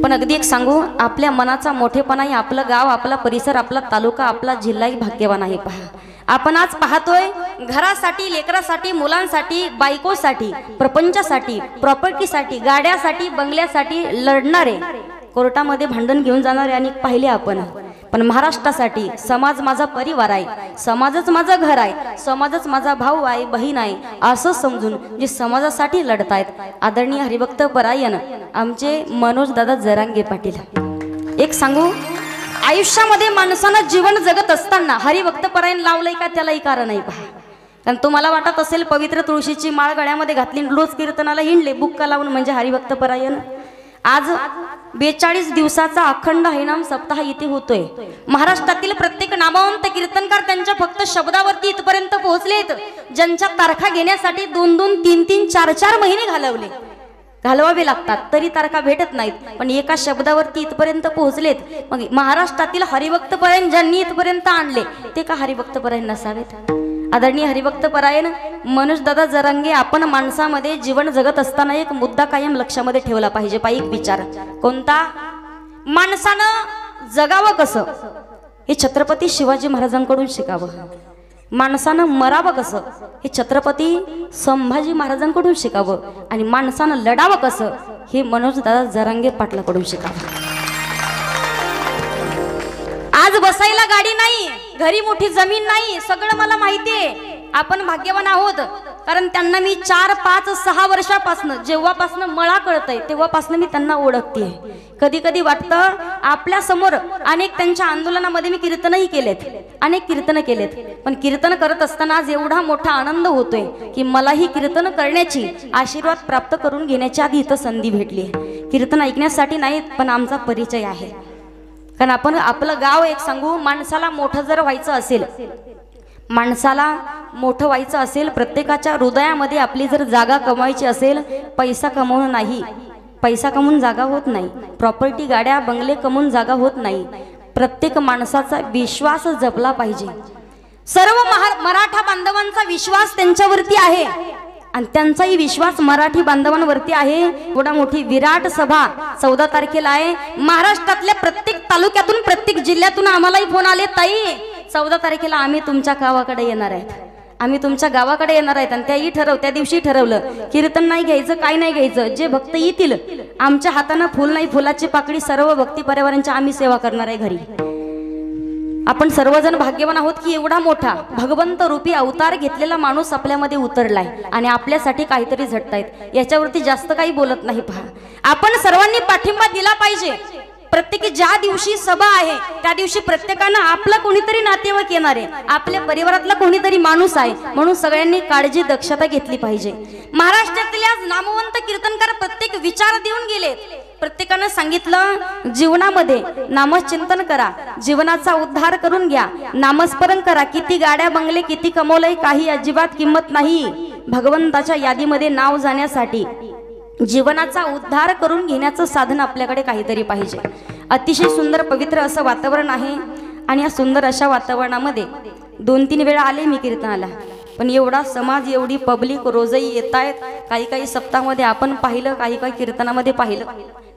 पण अगदी एक सांगू, आपल्या मनाचा मोठेपणाही आपलं गाव, आपला परिसर, आपला तालुका, आपला जिल्हाही भाग्यवान आहे. पहा, आपण आज पाहतोय घरासाठी, लेकरासाठी, मुलांसाठी, बायकोसाठी, प्रपंचासाठी, प्रॉपर्टीसाठी, गाड्यासाठी, बंगल्यासाठी लढणारे, कोर्टामध्ये भांडण घेऊन जाणारे अनेक पाहिले आपण. पण महाराष्ट्रासाठी समाज माझा परिवार आहे, समाजच माझं घर आहे, समाजच माझा भाऊ आहे, बहीण आहे, असं समजून जे समाजासाठी लढतायत आदरणीय हरिभक्त परायण आमचे मनोज दादा जरांगे पाटील. एक सांगू, आयुष्यामध्ये माणसानं जीवन जगत असताना हरिभक्त परायण लावलंय का त्यालाही कारण आहे. पहा, कारण तुम्हाला वाटत असेल पवित्र तुळशीची माळ गळ्यामध्ये घातली, रोज कीर्तनाला हिंडले, बुक्का लावून म्हणजे हरिभक्त परायण. आज 42 दिवसाचा अखंड हरिनाम सप्ताह इथे होतोय. महाराष्ट्रातील प्रत्येक नामवंत कीर्तनकार त्यांच्या फक्त शब्दावरती इथपर्यंत पोहोचलेत, ज्यांच्या तारखा घेण्यासाठी 2-2, 3-3, 4-4 महिने घालवावे लागतात, तरी तारखा भेटत नाहीत. पण एका शब्दावरती इथपर्यंत पोहोचलेत. मग महाराष्ट्रातील हरिभक्त परायण ज्यांनी इथपर्यंत आणले ते का हरिभक्त परायण नसावेत? आदरणीय हरिभक्त परायण मनोज दादा जरांगे, आपण माणसामध्ये जीवन जगत असताना एक मुद्दा कायम लक्षामध्ये ठेवला पाहिजे. पायिक विचार कोणता? माणसानं जगावं कसं हे छत्रपती शिवाजी महाराजांकडून शिकावं. माणसानं मरावं कसं हे छत्रपती संभाजी महाराजांकडून शिकावं. आणि माणसानं लढावं कसं हे मनोज दादा जरांगे पाटलाकडून शिकावं. आज बसायला गाडी नाही, घरी मोठी जमीन नाही, सगळं मला माहितीये. आपण भाग्यवान आहोत, कारण त्यांना मी 4, 5, 6 वर्षापासून, जेव्हापासून मला कळतंय तेव्हापासून मी त्यांना ओळखते. कधी कधी वाटतं आपल्या समोर अनेक त्यांच्या आंदोलनामध्ये मी कीर्तनही केलेत, अनेक कीर्तन केलेत. पण कीर्तन करत असताना आज एवढा मोठा आनंद होतोय की मलाही कीर्तन करण्याची, आशीर्वाद प्राप्त करून घेण्याची आधी इथं संधी भेटली. कीर्तन ऐकण्यासाठी नाही, पण आमचा परिचय आहे. कारण आपण आपलं गाव, एक सांगू, माणसाला मोठं जर व्हायचं असेल, माणसाला मोठं व्हायचं असेल, प्रत्येकाच्या हृदयामध्ये आपली जर जागा कमवायची असेल, पैसा कमवणं नाही, पैसा कमवून जागा होत नाही, प्रॉपर्टी, गाड्या, बंगले कमवून जागा होत नाही. प्रत्येक माणसाचा विश्वास जपला पाहिजे. सर्व मराठा बांधवांचा विश्वास त्यांच्यावरती आहे आणि त्यांचाही विश्वास मराठी बांधवांवरती आहे. एवढा मोठी विराट सभा 14 तारखेला आहे. महाराष्ट्रातल्या प्रत्येक तालुक्यातून, प्रत्येक जिल्ह्यातून आम्हालाही फोन आले, ताई 14 तारखेला आम्ही तुमच्या गावाकडे येणार आहेत, आम्ही तुमच्या गावाकडे येणार आहेत. आणि त्या दिवशी ठरवलं कीर्तन नाही घ्यायचं, काय नाही घ्यायचं, जे भक्त येतील आमच्या हातानं फुल नाही, फुलाची पाकळी, सर्व भक्ती परिवारांची आम्ही सेवा करणार आहे घरी. आपण सर्वजण भाग्यवान आहोत की एवढा मोठा भगवंत रूपी अवतार घेतलेला माणूस आपल्यामध्ये उतरलाय आणि आपल्यासाठी काहीतरी झटतायत. याच्यावरती जास्त काही बोलत नाही. पहा, आपण सर्वांनी पाठिंबा दिला पाहिजे. प्रत्येकी ज्या दिवशी सभा आहे त्या दिवशी प्रत्येकानं आपलं कोणीतरी नातेवाईक येणार आहे, आपल्या परिवारातला कोणीतरी माणूस आहे, म्हणून सगळ्यांनी काळजी, दक्षता घेतली पाहिजे. महाराष्ट्रातल्या नामवंत कीर्तनकार प्रत्येक विचार देऊन गेले. प्रत्येकानं सांगितलं, जीवनामध्ये नामचिंतन करा, जीवनाचा उद्धार करून घ्या, नामस्मरण करा. किती गाड्या, बंगले, किती कमवलंय, काही अजिबात किंमत नाही. भगवंताच्या यादीमध्ये नाव जाण्यासाठी जीवनाचा उद्धार करून घेण्याचं साधन आपल्याकडे काहीतरी पाहिजे. अतिशय सुंदर पवित्र असं वातावरण आहे आणि या सुंदर अशा वातावरणामध्ये 2-3 वेळा आले मी कीर्तनाला, पण एवढा समाज, एवढी पब्लिक रोजही येत आहेत. काही सप्ताहामध्ये आपण पाहिलं, काही कीर्तनामध्ये पाहिलं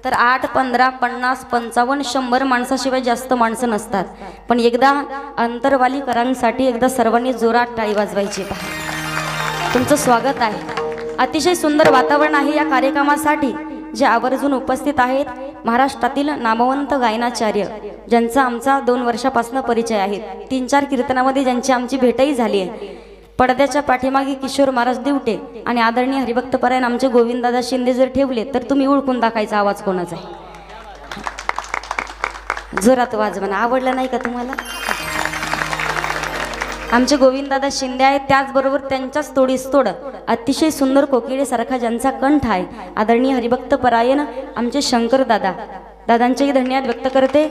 तर 8, 15, 50, 55, 100 माणसाशिवाय जास्त माणसं नसतात. पण एकदा अंतरवालीकरांसाठी एकदा सर्वांनी जोरात टाळी वाजवायची. तुमचं स्वागत आहे. अतिशय सुंदर वातावरण आहे या कार्यक्रमासाठी. जे आवर्जून उपस्थित आहेत महाराष्ट्रातील नामवंत गायनाचार्य, ज्यांचा आमचा 2 वर्षापासून परिचय आहे, 3-4 कीर्तनामध्ये ज्यांची आमची भेटही झाली आहे. पडद्याच्या पाठीमागे किशोर महाराज दिवटे आणि आदरणीय हरिभक्त परायण आमचे गोविंददादा शिंदे जर ठेवले तर तुम्ही ओळखून दाखवायचा आवाज कोणाचा आहे. जोरात वाजवा. आवडलं नाही का तुम्हाला? आमचे गोविंददादा शिंदे आहेत. त्याचबरोबर त्यांच्याच तोडीस-तोड अतिशय सुंदर कोकिळेसारखा ज्यांचा कंठ आहे, आदरणीय हरिभक्त परायण आमचे शंकर दादा, दादांचेही धन्यवाद व्यक्त करते.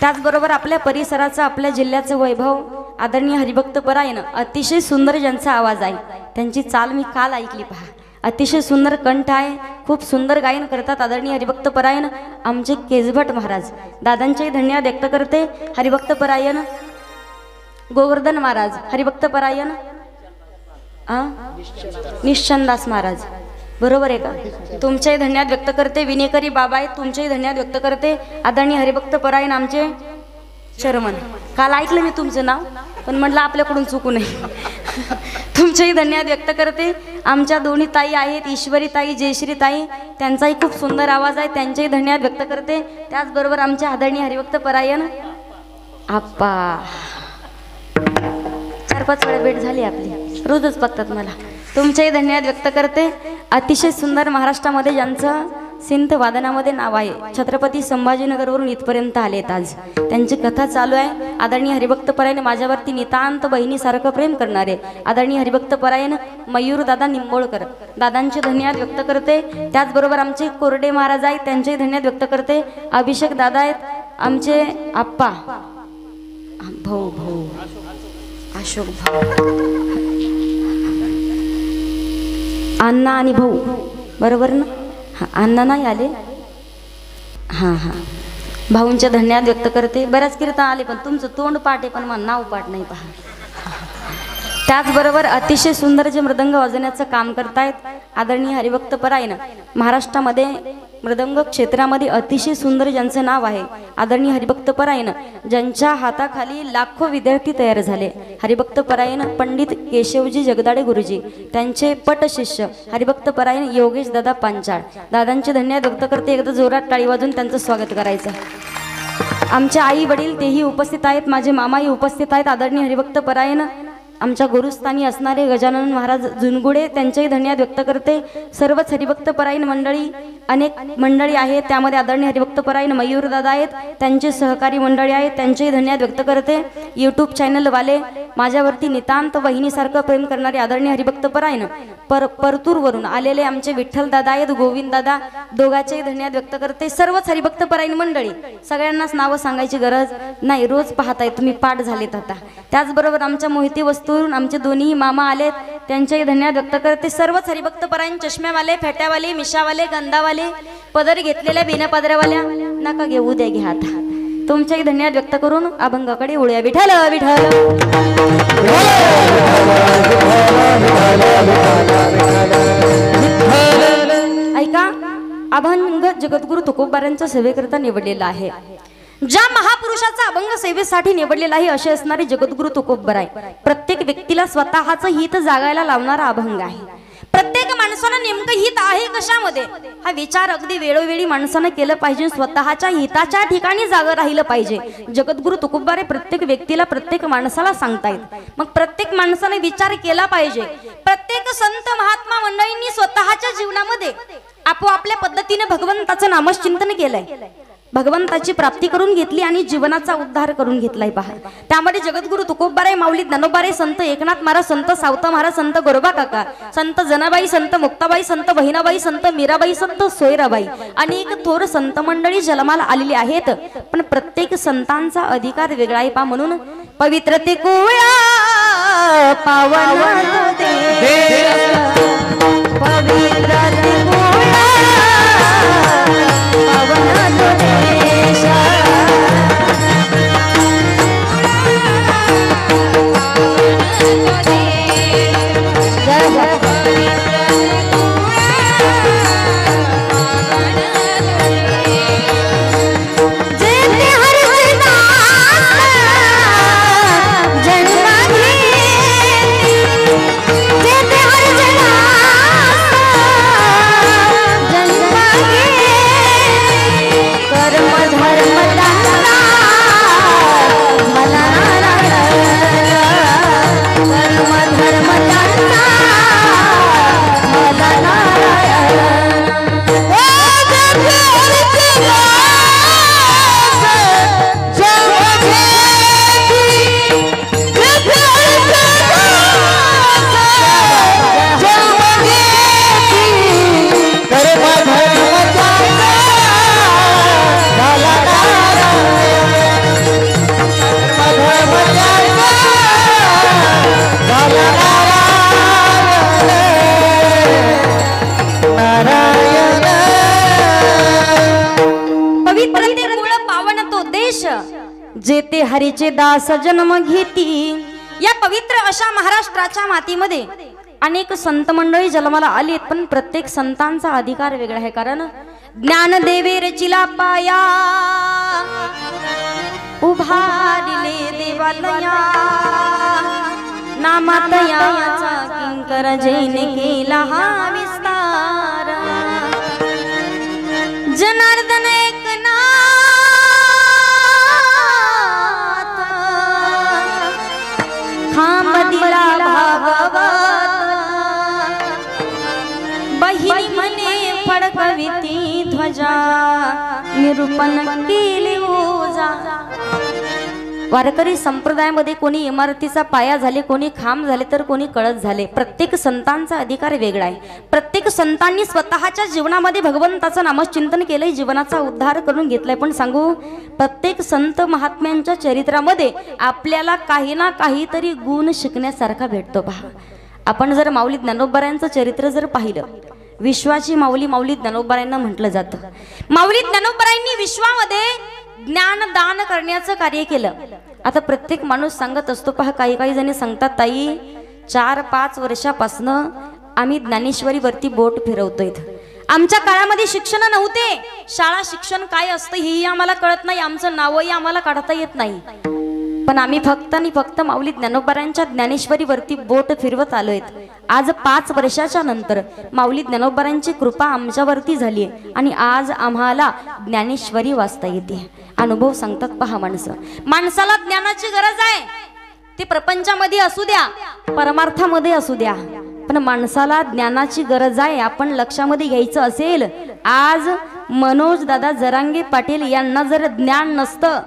त्याचबरोबर आपल्या परिसराचा, आपल्या जिल्ह्याचं वैभव आदरणीय हरिभक्त परायण, अतिशय सुंदर ज्यांचा आवाज आहे, त्यांची चाल मी काल ऐकली. पहा, अतिशय सुंदर कंठ आहे, खूप सुंदर गायन करतात आदरणीय हरिभक्त परायण आमचे केजभट महाराज, दादांचेही धन्यवाद व्यक्त करते. हरिभक्त परायण गोवर्धन महाराज, हरिभक्त परायण निश्चंदास महाराज, बरोबर आहे का? तुमचेही धन्यवाद व्यक्त करते. विनेकरी बाबा आहेत, तुमचेही धन्यवाद व्यक्त करते. आदरणीय हरिभक्त परायण आमचे चर्मन. काल ऐकलं मी तुमचं नाव, पण म्हटलं आपल्याकडून चुकू नये. तुमचेही धन्यवाद व्यक्त करते. आमच्या दोन्ही ताई आहेत, ईश्वरी ताई, जयश्री ताई, त्यांचाही खूप सुंदर आवाज आहे, त्यांचेही धन्यवाद व्यक्त करते. त्याचबरोबर आमचे आदरणीय हरिभक्त परायण आप्पा. 4-5 वेळा भेट झाली आपली, रोजच बघतात मला. तुमचेही धन्यवाद व्यक्त करते. अतिशय सुंदर महाराष्ट्रामध्ये ज्यांचं सिंथ वादनामध्ये नाव आहे, छत्रपती संभाजीनगरवरून इथपर्यंत आलेत आज. त्यांची कथा चालू आहे. आदरणीय हरिभक्त परायण माझ्यावरती नितांत बहिणीसारखं प्रेम करणारे आदरणीय हरिभक्त परायण मयूर दादा निंबोळकर, दादांचे धन्यवाद व्यक्त करते. त्याचबरोबर आमचे कोरडे महाराज आहेत, त्यांचेही धन्यवाद व्यक्त करते. अभिषेक दादा आहेत, आमचे आप्पा, भाऊ अशोक भाऊ, अण्णा आणि भाऊ, बरोबर ना? हां, अण्णा नाही आले. हां, भाऊंचे धन्यवाद व्यक्त करते. बऱ्याच कीर्तन आले, पण तुमचं तोंड पाठ आहे, पण मला नाव पाठ नाही. पहा, त्याचबरोबर अतिशय सुंदर जे मृदंग वाजवण्याचं काम करतायत आदरणीय हरिभक्त परायण महाराष्ट्रामध्ये मृदंग क्षेत्रामध्ये अतिशय सुंदर ज्यांचं नाव आहे आदरणीय हरिभक्त परायण, ज्यांच्या हाताखाली लाखो विद्यार्थी तयार झाले. हरिभक्त परायण पंडित केशवजी जगदाडे गुरुजी, त्यांचे पट शिष्य हरिभक्त परायण योगेश दादा पांचाळ. दादांचे धन्यवाद व्यक्त करते. एकदा जोरात टाळी वाजून त्यांचं स्वागत करायचं. आमचे आई वडील तेही उपस्थित आहेत, माझे मामाही उपस्थित आहेत. आदरणीय हरिभक्त परायण आमच्या गुरुस्थानी असणारे गजानन महाराज जुनगुडे, त्यांचेही धन्यवाद व्यक्त करते. सर्वच हरिभक्त परायण मंडळी, अनेक मंडळी आहेत, त्यामध्ये आदरणीय हरिभक्त परायण मयूर दादा आहेत, त्यांचे सहकारी मंडळी आहेत, त्यांचेही धन्यवाद व्यक्त करते. यूट्यूब चॅनलवाले, माझ्यावरती नितांत बहिणीसारखं प्रेम करणारे आदरणीय हरिभक्त परायण परतूरवरून आलेले आमचे विठ्ठल दादा आहेत, गोविंद दादा, दोघांचेही धन्यवाद व्यक्त करते. सर्वच हरिभक्त परायण मंडळी, सगळ्यांनाच नावं सांगायची गरज नाही, रोज पाहताय तुम्ही, पाठ झालेत आता. त्याचबरोबर आमच्या मोहिती वस्तूवरून आमचे दोन्ही मामा आलेत, त्यांचेही धन्यवाद व्यक्त करते. सर्वच हरिभक्त परायण चष्म्यावाले, फेट्यावाले, मिशावाले, गंधावाले, पदर घेतलेल्या बिना पदरावाल्या, नका घेऊ द्या, घ्या आता. तुमचेही धन्यवाद व्यक्त करून अभंगाकडे वळूया. विठ्ठल विठ्ठल. ऐका, अभंग जगद्गुरु तुकोबारांच्या सेवेकरता निवडलेला आहे. ज्या महापुरुषाचा अभंग सेवेसाठी निवडलेला आहे असे असणारे जगद्गुरु तुकोबर आहे. प्रत्येक व्यक्तीला स्वतःचं हित जागायला लावणारा अभंग आहे. प्रत्येक माणसानं नेमकं हित आहे कशामध्ये, हा विचार अगदी वेळोवेळी माणसानं केलं पाहिजे. स्वतःच्या हिताच्या ठिकाणी जागा राहिलं पाहिजे. जगद्गुरु तुकोबारे प्रत्येक व्यक्तीला, प्रत्येक माणसाला सांगतायत. मग प्रत्येक माणसाने विचार केला पाहिजे. प्रत्येक संत महात्मा मंडळींनी स्वतःच्या जीवनामध्ये आपोआपल्या पद्धतीने भगवंताचं नामचिंतन केलंय, भगवंताची प्राप्ती करून घेतली आणि जीवनाचा उद्धार करून घेतलाय. पहा, त्यामध्ये जगद्गुरु तुकोबाराय, माऊली ज्ञानोबाराय, संत एकनाथ महाराज, संत सावता महाराज, संत गोरोबा काका, संत जनाबाई, संत मुक्ताबाई, संत बहिणाबाई, संत मीराबाई, संत सोयराबाई, अनेक थोर संत मंडळी जन्माला आलेली आहेत. पण प्रत्येक संतांचा अधिकार वेगळा आहे. पहा, म्हणून पवित्र ते कोळा पावन पवित्र ते कोळा पावन देश. जेते हरीचे दास जन्म घेती. या पवित्र अशा महाराष्ट्राच्या मातीमध्ये अनेक संत मंडळी जन्माला आलीत, पण प्रत्येक संतांचा अधिकार वेगळा आहे. कारण ज्ञानदेवे रचिला पाया, उभारिले देवालया, नामातयाचा किंकर जैने केला हा विस्तार. जनार्दन एकनाथ खांब दिला भागवत, बहिणी म्हणे फडकविती ध्वजा, निरूपण केले ओजा. वारकरी संप्रदायामध्ये कोणी इमारतीचा पाया झाले, कोणी खांब झाले, तर कोणी कळस झाले. प्रत्येक संतांचा अधिकार वेगळा आहे. प्रत्येक संतांनी स्वतःच्या जीवनामध्ये भगवंताचं नामचिंतन केलंय, जीवनाचा उद्धार करून घेतलाय. पण सांगू, प्रत्येक संत महात्म्यांच्या चरित्रामध्ये आपल्याला काही ना काहीतरी गुण शिकण्यासारखा भेटतो. पहा, आपण जर माऊली ज्ञानोबारायांचं चरित्र जर पाहिलं, विश्वाची माऊली माऊली ज्ञानोबारायांना म्हटलं जातं. माऊली ज्ञानोबारायांनी विश्वामध्ये ज्ञानदान करण्याचं कार्य केलं. आता प्रत्येक माणूस सांगत असतो. पहा, काही काही जणी सांगतात, ताई 4-5 वर्षापासून आम्ही ज्ञानेश्वरीवरती बोट फिरवतोय. आमच्या काळामध्ये शिक्षण नव्हते, शाळा शिक्षण काय असतं हेही आम्हाला कळत नाही, आमचं नावही आम्हाला काढता येत नाही. पण आम्ही फक्त आणि फक्त माऊली ज्ञानोबारायांच्या ज्ञानेश्वरीवरती बोट फिरवत आलोय. आज 5 वर्षाच्या नंतर माऊली ज्ञानोबारायांची कृपा आमच्यावरती झाली आणि आज आम्हाला ज्ञानेश्वरी वाचता येते. अनुभव सांगतात. पहा, माणसाला ज्ञानाची गरज आहे. ते प्रपंचामध्ये असू द्या, परमार्थामध्ये असू द्या, पण माणसाला ज्ञानाची गरज आहे. आपण लक्षामध्ये घ्यायचं असेल, आज मनोज दादा जरांगे पाटील यांना जर ज्ञान नसतं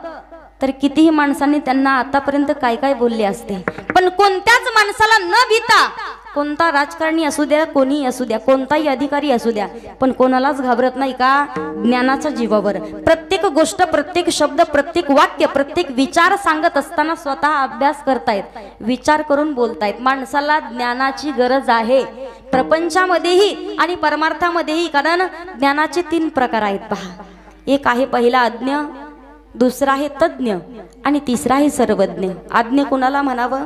तर कितीही माणसांनी त्यांना आतापर्यंत काय काय बोलले असते. पण कोणत्याच माणसाला न भीता, कोणता राजकारणी असू द्या, कोणी असू द्या, कोणताही अधिकारी असू द्या, पण कोणालाच घाबरत नाही. का? ज्ञानाच्या जीवावर. प्रत्येक गोष्ट, प्रत्येक शब्द, प्रत्येक वाक्य, प्रत्येक विचार सांगत असताना स्वतः अभ्यास करतायत, विचार करून बोलतायत. माणसाला ज्ञानाची गरज आहे, प्रपंचामध्येही आणि परमार्थामध्येही. कारण ज्ञानाचे 3 प्रकार आहेत. पहा, एक आहे पहिला अज्ञ, दुसरा आहे तज्ञ आणि तिसरा आहे सर्वज्ञ. अज्ञ कुणाला म्हणावं?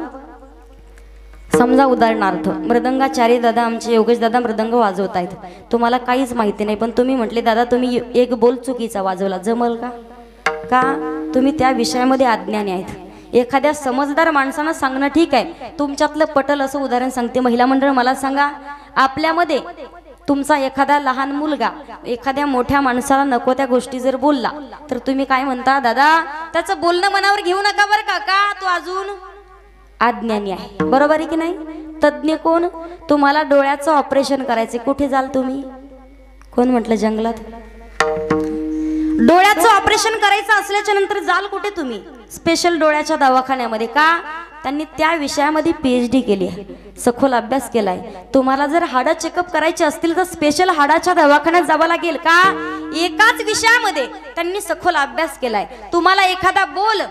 समजा उदाहरणार्थ मृदंगाचार्य दादा, आमचे योगेश दादा मृदंग वाजवत आहेत, तुम्हाला काहीच माहिती नाही, पण तुम्ही म्हटले दादा तुम्ही एक बोल चुकीचा वाजवला, जमल का? का? तुम्ही त्या विषयामध्ये अज्ञानी आहेत. एखाद्या समजदार माणसानं सांगणं ठीक आहे, तुमच्यातलं पटल असं उदाहरण सांगते. महिला मंडळ, मला सांगा, आपल्यामध्ये तुमचा एखादा लहान मुलगा एखाद्या मोठ्या माणसाला नको त्या गोष्टी जर बोलला तर तुम्ही काय म्हणता? दादा त्याचं बोलणं मनावर घेऊ नका बरं का, का तो अजून अज्ञानी आहे. बरोबर आहे की नाही? तज्ञ कोण? तुम्हाला डोळ्याचं ऑपरेशन करायचे, कुठे जाल तुम्ही? कोण म्हटलं? जंगलात. डोळ्याचं ऑपरेशन करायचं असल्याच्या नंतर जाल कुठे तुम्ही? स्पेशल डोळ्याच्या दवाखान्यामध्ये. का? त्यांनी त्या विषयामध्ये PhD केली आहे, सखोल अभ्यास केलाय. तुम्हाला जर हाडं चेकअप करायचे असतील तर स्पेशल हाडाच्या दवाखान्यात जावं लागेल. का? एकाच विषयामध्ये त्यांनी सखोल अभ्यास केलाय. तुम्हाला एखादा बोल,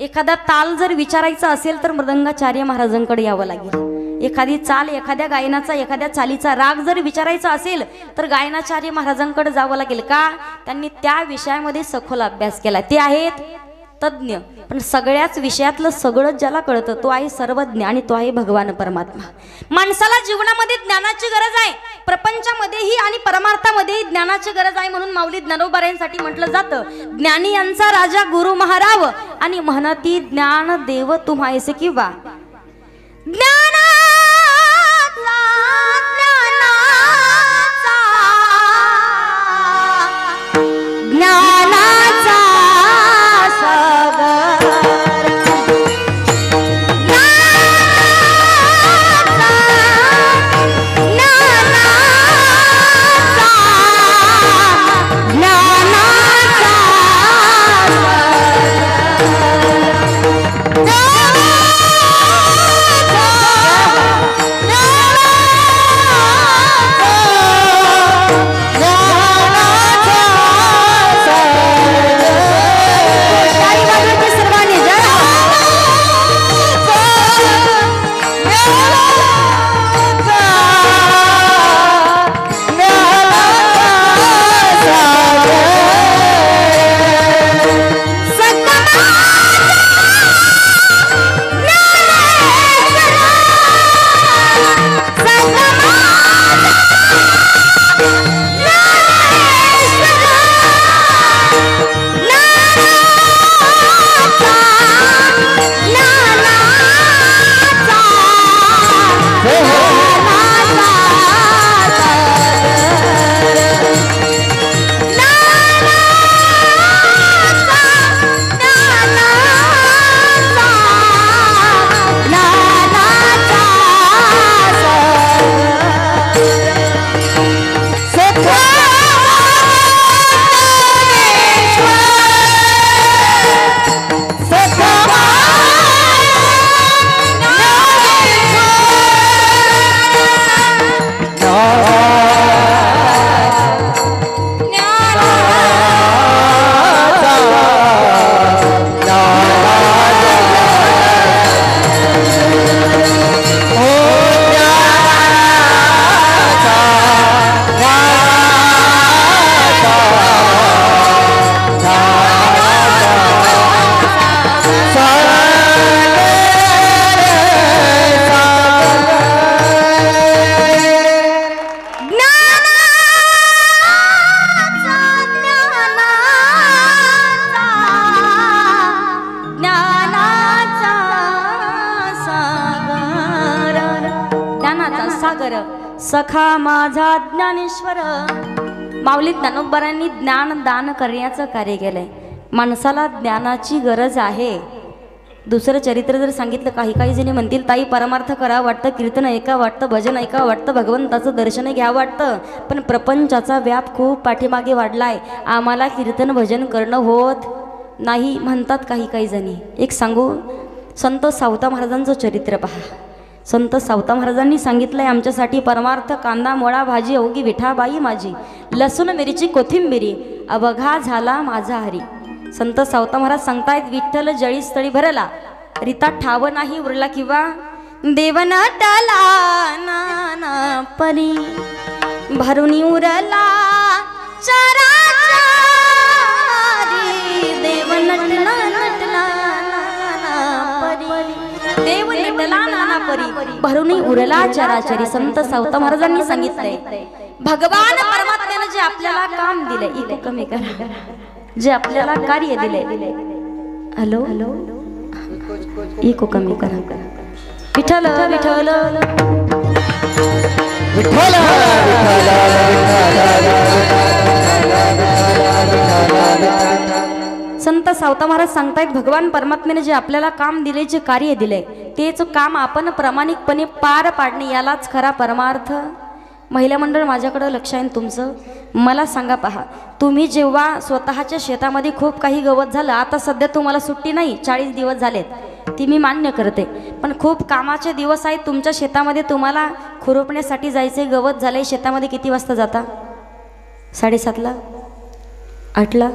एखादा ताल जर विचारायचा असेल तर मृदंगाचार्य महाराजांकडे यावं लागेल. एखादी चाल, एखाद्या गायनाचा, एखाद्या चालीचा राग जर विचारायचा असेल तर गायनाचार्य महाराजांकडे जावं लागेल. का? त्यांनी त्या विषयामध्ये सखोल अभ्यास केला. ते आहेत तज्ञ. पण सगळ्याच विषयातलं सगळं ज्याला कळतं तो आहे सर्वज्ञ आणि तो आहे भगवान परमात्मा. माणसाला जीवनामध्ये ज्ञानाची गरज आहे, प्रपंचामध्येही आणि परमार्थामध्येही ज्ञानाची गरज आहे. म्हणून माऊली ज्ञानोबारायांसाठी म्हटलं जातं, ज्ञानी यांचा राजा गुरु महाराव आणि म्हणती ज्ञान देव तुम्हायसे किंवा नामावर सखा माझा ज्ञानेश्वर. माऊली ज्ञानोबरांनी ज्ञान दान करण्याचं कार्य केलंय. माणसाला ज्ञानाची गरज आहे. दुसरं चरित्र जर सांगितलं, काही काही जणी म्हणतील ताई परमार्थ करा वाटतं, कीर्तन ऐका वाटतं, भजन ऐका वाटतं, भगवंताचं दर्शन घ्या वाटतं, पण प्रपंचाचा व्याप खूप पाठीमागे वाढलाय, आम्हाला कीर्तन भजन करणं होत नाही म्हणतात काही काही जणी. एक सांगू, संत सावता महाराजांचं चरित्र पहा. संत सावता महाराजांनी सांगितलंय आमच्यासाठी परमार्थ कांदा मोळा भाजी अवघी विठाबाई माझी, लसूण मिरची कोथिंबिरी अवघा झाला माझा हरी. संत सावता महाराज सांगतायत, विठ्ठल जळी स्थळी भरला, रीता ठाव नाही उरला किंवा देवन टला नाना परी भरुनी उरला चराचारी. देव नटला नटला नाना परी, देव नटला नाना परी भरुनी उरला चराचरी. संत सावता महाराजांनी सांगितलंय, भगवान परमात्म्यानं जे आपल्याला काम दिलंय, इको कमी करा, जे आपल्याला कार्य दिले. हॅलो हॅलो, इको कमी करा. विठ्ठल विठ्ठल विठ्ठल. संत सावता महाराज सांगतायत, भगवान परमात्म्याने जे आपल्याला काम दिले, जे कार्य दिले, तेच काम आपण प्रामाणिकपणे पार पाडणे, यालाच खरा परमार्थ. महिला मंडळ माझ्याकडं लक्ष आहे तुमचं. मला सांगा पहा, तुम्ही जेव्हा स्वतःच्या शेतामध्ये खूप काही गवत झालं, आता सध्या तुम्हाला सुट्टी नाही, 40 दिवस झालेत, ती मी मान्य करते, पण खूप कामाचे दिवस आहेत तुमच्या शेतामध्ये, तुम्हाला खुरपण्यासाठी जायचे, गवत झाले, शेतामध्ये किती वाजता जाता? 7:30ला, 8ला,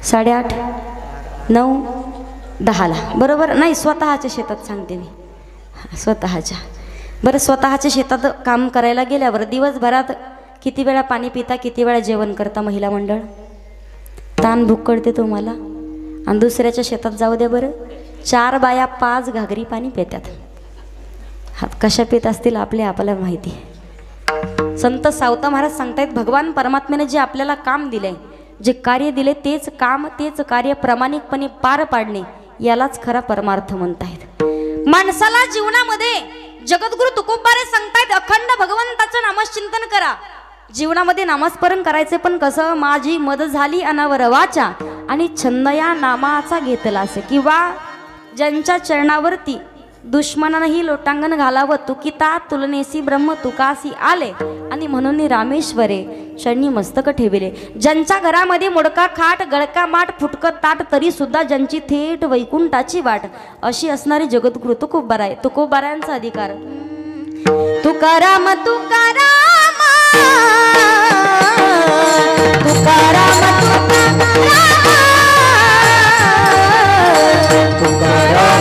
8:30, 9, 10ला, बरोबर नाही? स्वतःच्या शेतात सांगते मी, स्वतःच्या. बरं, स्वतःच्या शेतात काम करायला गेल्यावर दिवसभरात किती वेळा पाणी पिता, किती वेळा जेवण करता महिला मंडळ? ताण भूक कळते तुम्हाला. आणि दुसऱ्याच्या शेतात जाऊ द्या बरं, 4 बाया 5 घागरी पाणी पितात. हात कशा पित असतील आपल्याला माहिती. संत सावता महाराज सांगतायत, भगवान परमात्म्याने जे आपल्याला काम दिले, जे कार्य दिले, तेच काम तेच कार्य प्रामाणिकपणे पार पाडणे, यालाच खरा परमार्थ म्हणतायत. माणसाला जीवनामध्ये जगद्गुरु तुकोबारे सांगतायत, अखंड भगवंताचं नामचिंतन करा. जीवनामध्ये नामस्मरण करायचे, पण कसं? माझी मद झाली अनावर वाचा आणि छंद या नामाचा घेतला असे, किंवा ज्यांच्या चरणावरती दुश्मनानंही लोटांगण घालावं, तुकिता तुलनेसी ब्रह्म तुकासी आले आणि म्हणून रामेश्वरे चरणी मस्तक ठेविले. ज्यांच्या घरामध्ये मोडका खाट, गळका माठ, फुटकत ताट, तरी सुद्धा ज्यांची थेट वैकुंठाची वाट, अशी असणारी जगद्गुरु तुकोबाराय. तुकोबारायांचा अधिकार. तुकाराम तुकाराम तुकाराम तुकाराम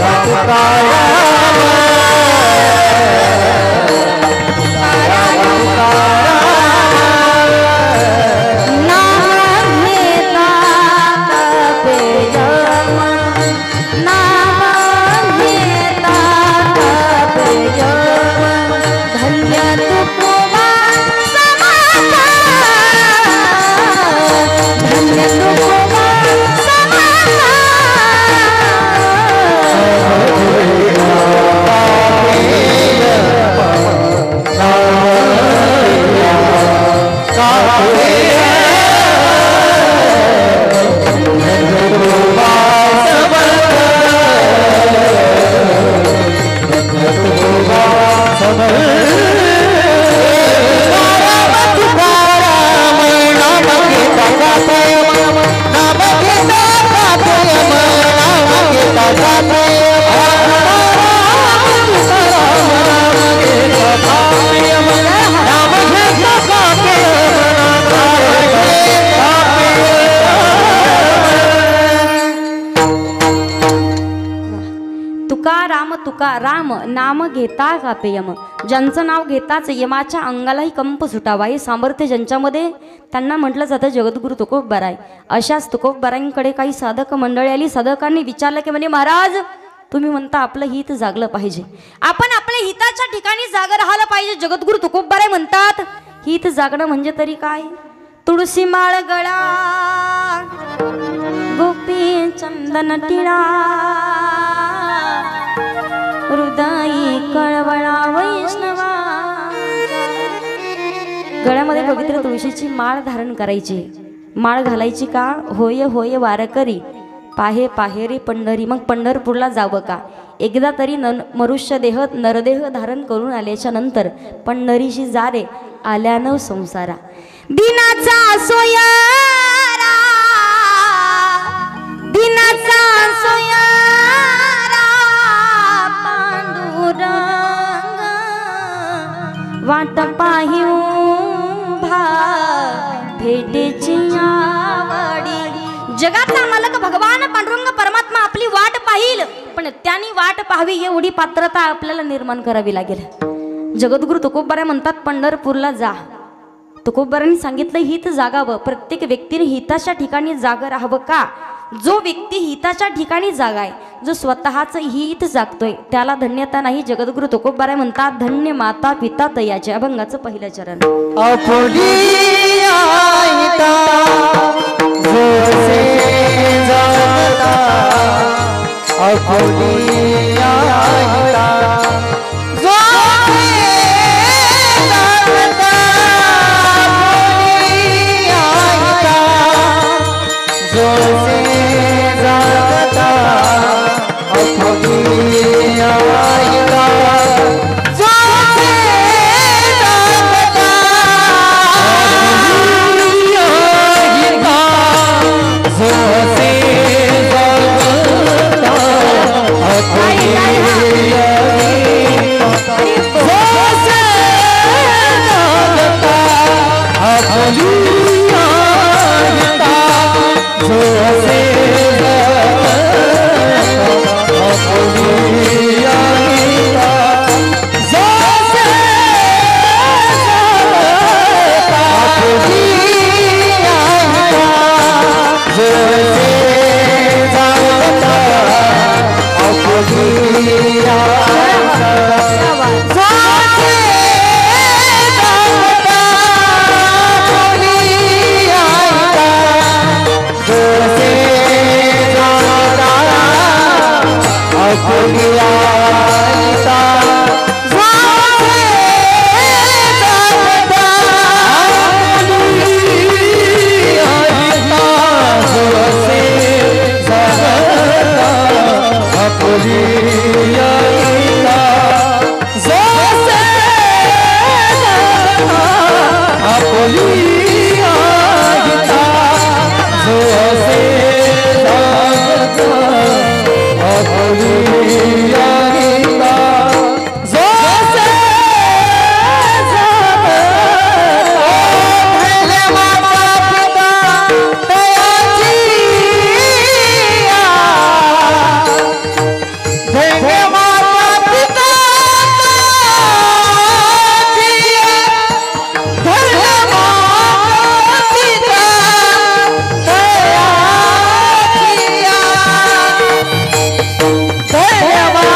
तुकाराम राम नाम घेता कापे यम. ज्यांचं नाव घेताच यमाच्या अंगालाही कंप सुटावा, हे सामर्थ्य ज्यांच्यामध्ये, त्यांना म्हटलं जातं जगद्गुरु तुकोबाराय. अशाच तुकोबारांकडे काही साधक मंडळी आली. साधकांनी विचारलं की म्हणे, महाराज तुम्ही म्हणता आपलं हित जागलं पाहिजे, आपण आपल्या हिताच्या ठिकाणी जागा राहायला पाहिजे. जगद्गुरु तुकोबाराय म्हणतात, हित जागणं म्हणजे तरी काय? तुळशी माळ गळा, गोपी चंदन टिळा, हृदयी कळवळा वैष्णवा, गळ्यामध्ये पवित्र तुळशीची माळ धारण करायची. माळ घालायची का? होय होय वारकरी पाहे पाहेरी पंढरी. मग पंढरपूरला जावं का? एकदा तरी मनुष्य देह नरदेह धारण करून आल्याच्या नंतर पंढरीशी जा रे आल्यानं संसारा. दिनाचा सोयारा दिनाचा सोयारा पांडुरंग वाट पाहिऊ भेटेची आवडी. जगाचा मालक भगवान पांडुरंग परमात्मा आपली वाट पाहिल, पण त्यांनी वाट पाहावी एवढी पात्रता आपल्याला निर्माण करावी लागेल. जगद्गुरु तुकोबाराय म्हणतात पंढरपूरला जा. तुकोबारांनी सांगितलं हित जागावं. प्रत्येक व्यक्तीने हिताच्या ठिकाणी जागा राहावं का? जो व्यक्ती हिताच्या ठिकाणी जागाय, जो स्वतःच हित जागतोय त्याला धन्यता नाही. जगद्गुरु तुकोबाराय म्हणतात धन्य माता पिता तयाचे. अभंगाचं पहिलं चरण. धन्यवाद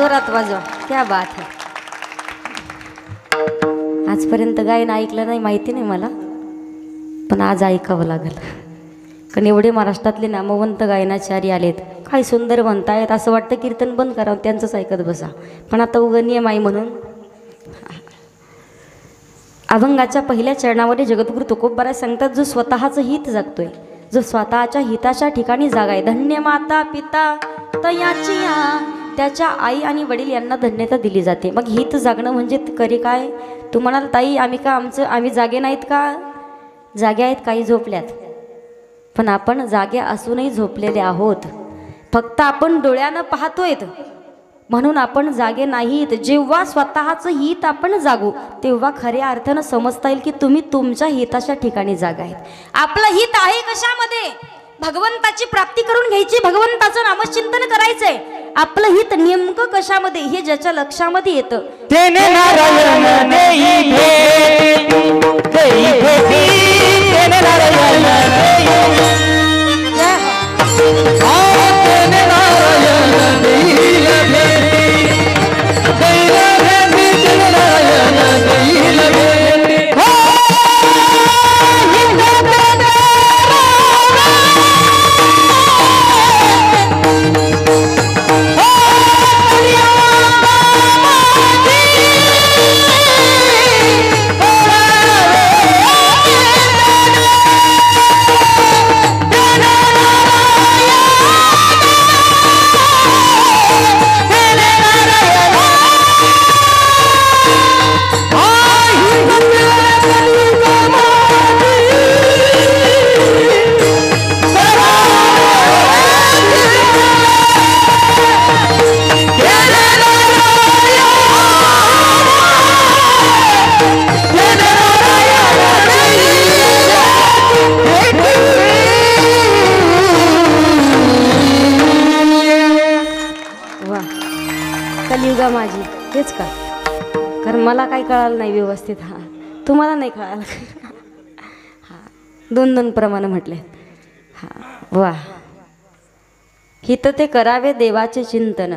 जोरात वाजवा, क्या बात है. आजपर्यंत गायन ऐकलं नाही माहिती नाही मला, पण आज ऐकावं लागेल. कारण एवढे महाराष्ट्रातले नामवंत गायनाचारी आलेत, काय सुंदर म्हणतायत. असं वाटतं कीर्तन बंद करावं, त्यांचंच ऐकत बसा. पण आता उगा नियम आहे म्हणून. अभंगाच्या पहिल्या चरणामध्ये जगद्गुरु तुकोबाराय सांगतात, जो स्वतःचं हित जगतोय, जो स्वतःच्या हिताच्या ठिकाणी जागाय, धन्य माता पिता तयाची त्याच्या आई आणि वडील यांना धन्यता दिली जाते. मग हित जागणं म्हणजे करी काय? तू म्हणाल ताई आम्ही जागे नाहीत का? जागे आहेत, काही झोपल्यात, पण आपण जागे असूनही झोपलेले आहोत. फक्त आपण डोळ्यानं पाहतोय म्हणून आपण जागे नाहीत. जेव्हा स्वतःचं हित आपण जागू तेव्हा खऱ्या अर्थानं समजता येईल की तुम्ही तुमच्या हिताच्या ठिकाणी जागा आहेत. आपलं हित आहे कशामध्ये? भगवंताची प्राप्ती करून घ्यायची, भगवंताचं नामचिंतन करायचंय. आपलं हित नेमकं कशामध्ये हे ज्याच्या लक्षामध्ये येतं तेने नारायण देई भेटी, देई भेटी, तेने नारायण देई तेने नारायण देई भेटी, देई भेटी, तेने नारायण देई भेटी. कलियुगा माझी, हेच का? कारण मला काही कळालं नाही व्यवस्थित. हां, तुम्हाला नाही कळालं. हां, दोन दोन प्रमाणे म्हटले. हां, वा. हित ते करावे देवाचे चिंतन,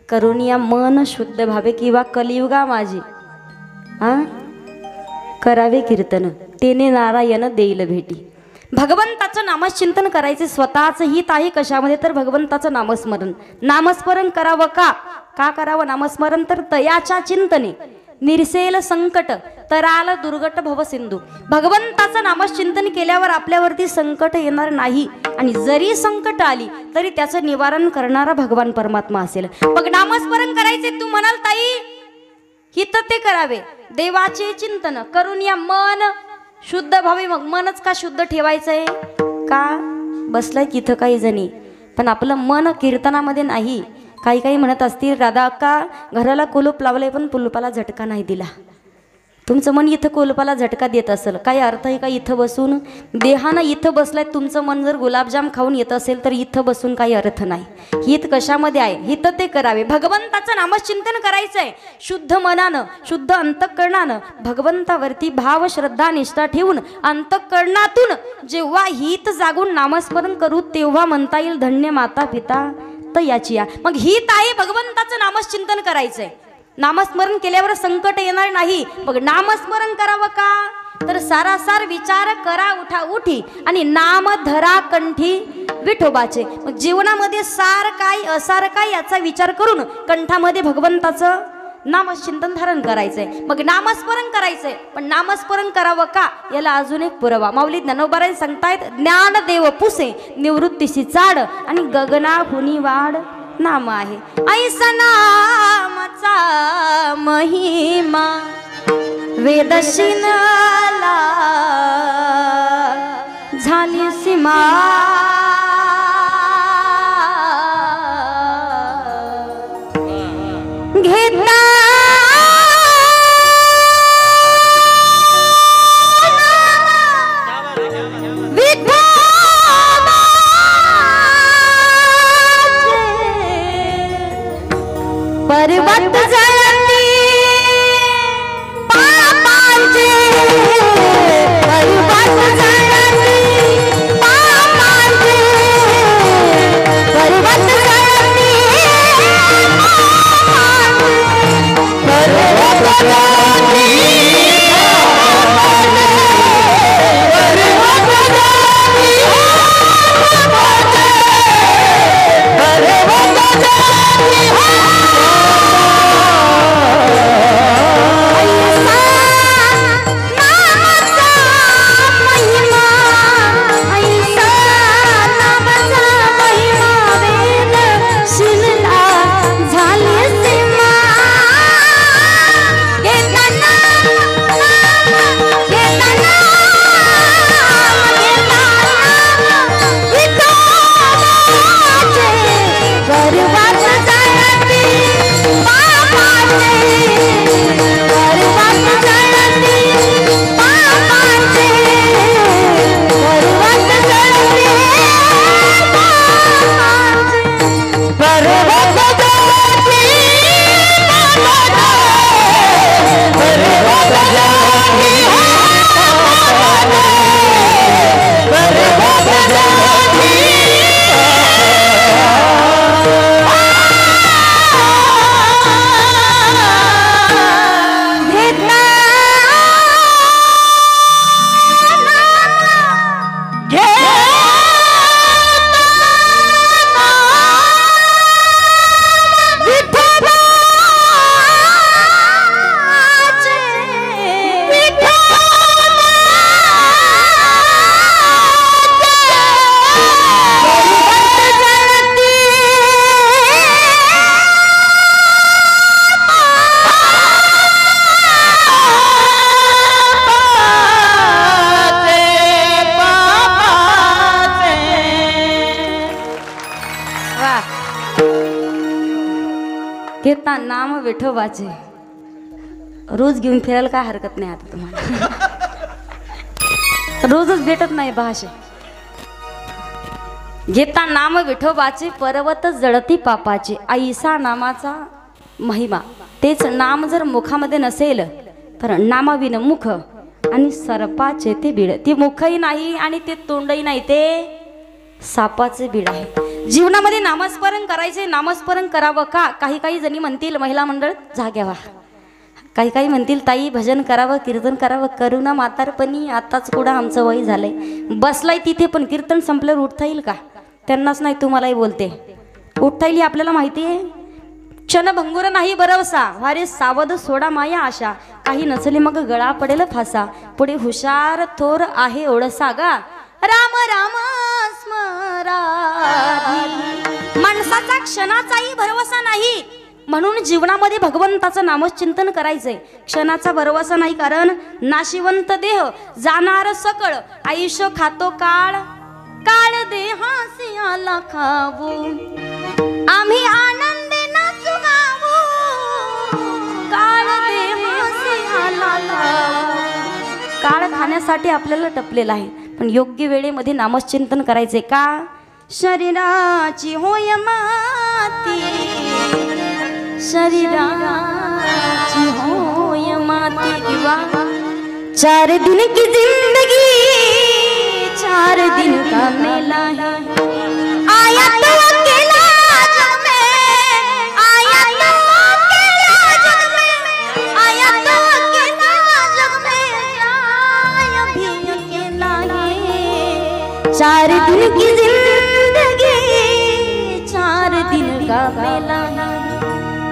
करून या मन शुद्ध भावे, किंवा कलियुगा माझी हां करावे कीर्तन, तेने नारायण देईल भेटी. भगवंताचं नामचिंतन करायचे. स्वतःचं हित आहे कशामध्ये? तर भगवंताचं नामस्मरण. नामस्मरण करावं का? का करावं नामस्मरण? तर तयाच्या चिंतने निरसेल संकट, तराल दुर्गट भवसिंधू. भगवंताचं नामचिंतन केल्यावर आपल्यावरती संकट येणार नाही, आणि जरी संकट आली तरी त्याचं निवारण करणारा भगवान परमात्मा असेल. मग नामस्मरण करायचे. तू म्हणाल ताई हित ते करावे देवाचे चिंतन, करून या मन शुद्ध भावे. मग मनच का शुद्ध ठेवायचंय? का बसलाय तिथं काही जणी, पण आपलं मन कीर्तनामध्ये नाही. काही काही म्हणत असतील, राधा अक्का घराला कुलूप लावलंय पण कुलूपाला झटका नाही दिला. तुमचं मन इथं कुलूपाला झटका देत असेल, काही अर्थ आहे का? इथं बसून देहानं इथं बसलाय. तुमचं मन जर गुलाबजाम खाऊन येत असेल तर इथं बसून काही अर्थ नाही. हित कशामध्ये आहे? हित ते करावे. भगवंताचं नामचिंतन करायचंय शुद्ध मनानं, शुद्ध अंतःकरणानं, भगवंतावरती भाव श्रद्धा निष्ठा ठेवून अंतःकरणातून जेव्हा हित जागून नामस्मरण करू तेव्हा म्हणता येईल धन्य माता पिता तयाची. मग हित आहे भगवंताचं नामचिंतन करायचंय. नामस्मरण केल्यावर संकट येणार नाही. मग नामस्मरण करावं का? तर सारासार विचार करा उठा उठी, आणि नाम धरा कंठी विठोबाचे. मग जीवनामध्ये सार काय असार काय याचा विचार करून कंठामध्ये भगवंताचं नामचिंतन धारण करायचंय. मग नामस्मरण करायचंय. पण नामस्मरण करावं का? याला अजून एक पुरावा माऊली ज्ञानोबाराय सांगतायत, ज्ञान देव पुसे निवृत्तीशी चाड, आणि गगना हुनी वाढ नाम आहे. ऐसा नामाचा महिमा वेदशिनला झाली सीमा. घेता पर्वत जळती पापांचे, पर्वत जळती पापांचे, पर्वत जळती पापांचे. घेता नाम विठोबाचे रोज घेऊन फिरायला काय हरकत नाही आता तुम्हाला. रोजच भेटत नाही भाषे. घेता नाम विठोबाचे पर्वत जळती पापाचे. ऐसा नामाचा महिमा. तेच नाम जर मुखामध्ये नसेल तर नामाविन मुख आणि सर्पाचे ते बीड. ते मुखही नाही आणि ते तोंडही नाही, ते सापाचे बीड आहे. जीवनामध्ये नामस्मरण करायचे. नामस्मरण करावं का? काही काही जणी म्हणतील महिला मंडळ जाग्या व्हा. काही काही म्हणतील ताई भजन करावं, कीर्तन करावं. करू ना म्हातारपणी, आताच कुठं आमचं वय झालंय. बसलाय तिथे पण कीर्तन संपल्यावर उठता येईल का? त्यांनाच नाही तुम्हालाही बोलते. उठता येईल आपल्याला माहिती आहे. क्षणभंगुर नाही भरवसा, वारे सावध सोडा माया आशा. काही नसले मग गळा पडेल फासा, पुढे हुशार थोर आहे ओळसा गा. राम राम स्मरा. माणसाचा क्षणाचाही भरवसा नाही, म्हणून जीवनामध्ये भगवंताचं नामचिंतन करायचंय. क्षणाचा भरवसा नाही, कारण नाशिवंत देह जाणार सकळ. आयुष्य खातो काळ, काळ देहासी आला खाऊ. आम्ही आनंदे नाचू गाऊ, काळ देहासी आला खाऊ. काळ खाण्यासाठी आपल्याला टपलेला आहे, पण योग्य वेळेमध्ये नामचिंतन करायचे का? शरीराची होय माती, शरीराची होय माती. किंवा 4 दिन की जिंदगी 4 दिन का मेला है. आया तो अकेला जग में, आया तो अकेला जग में, आया तो अकेला जग में, आया भी अकेला है. 4 दिन की जिंदगी 4 दिन का मेला है.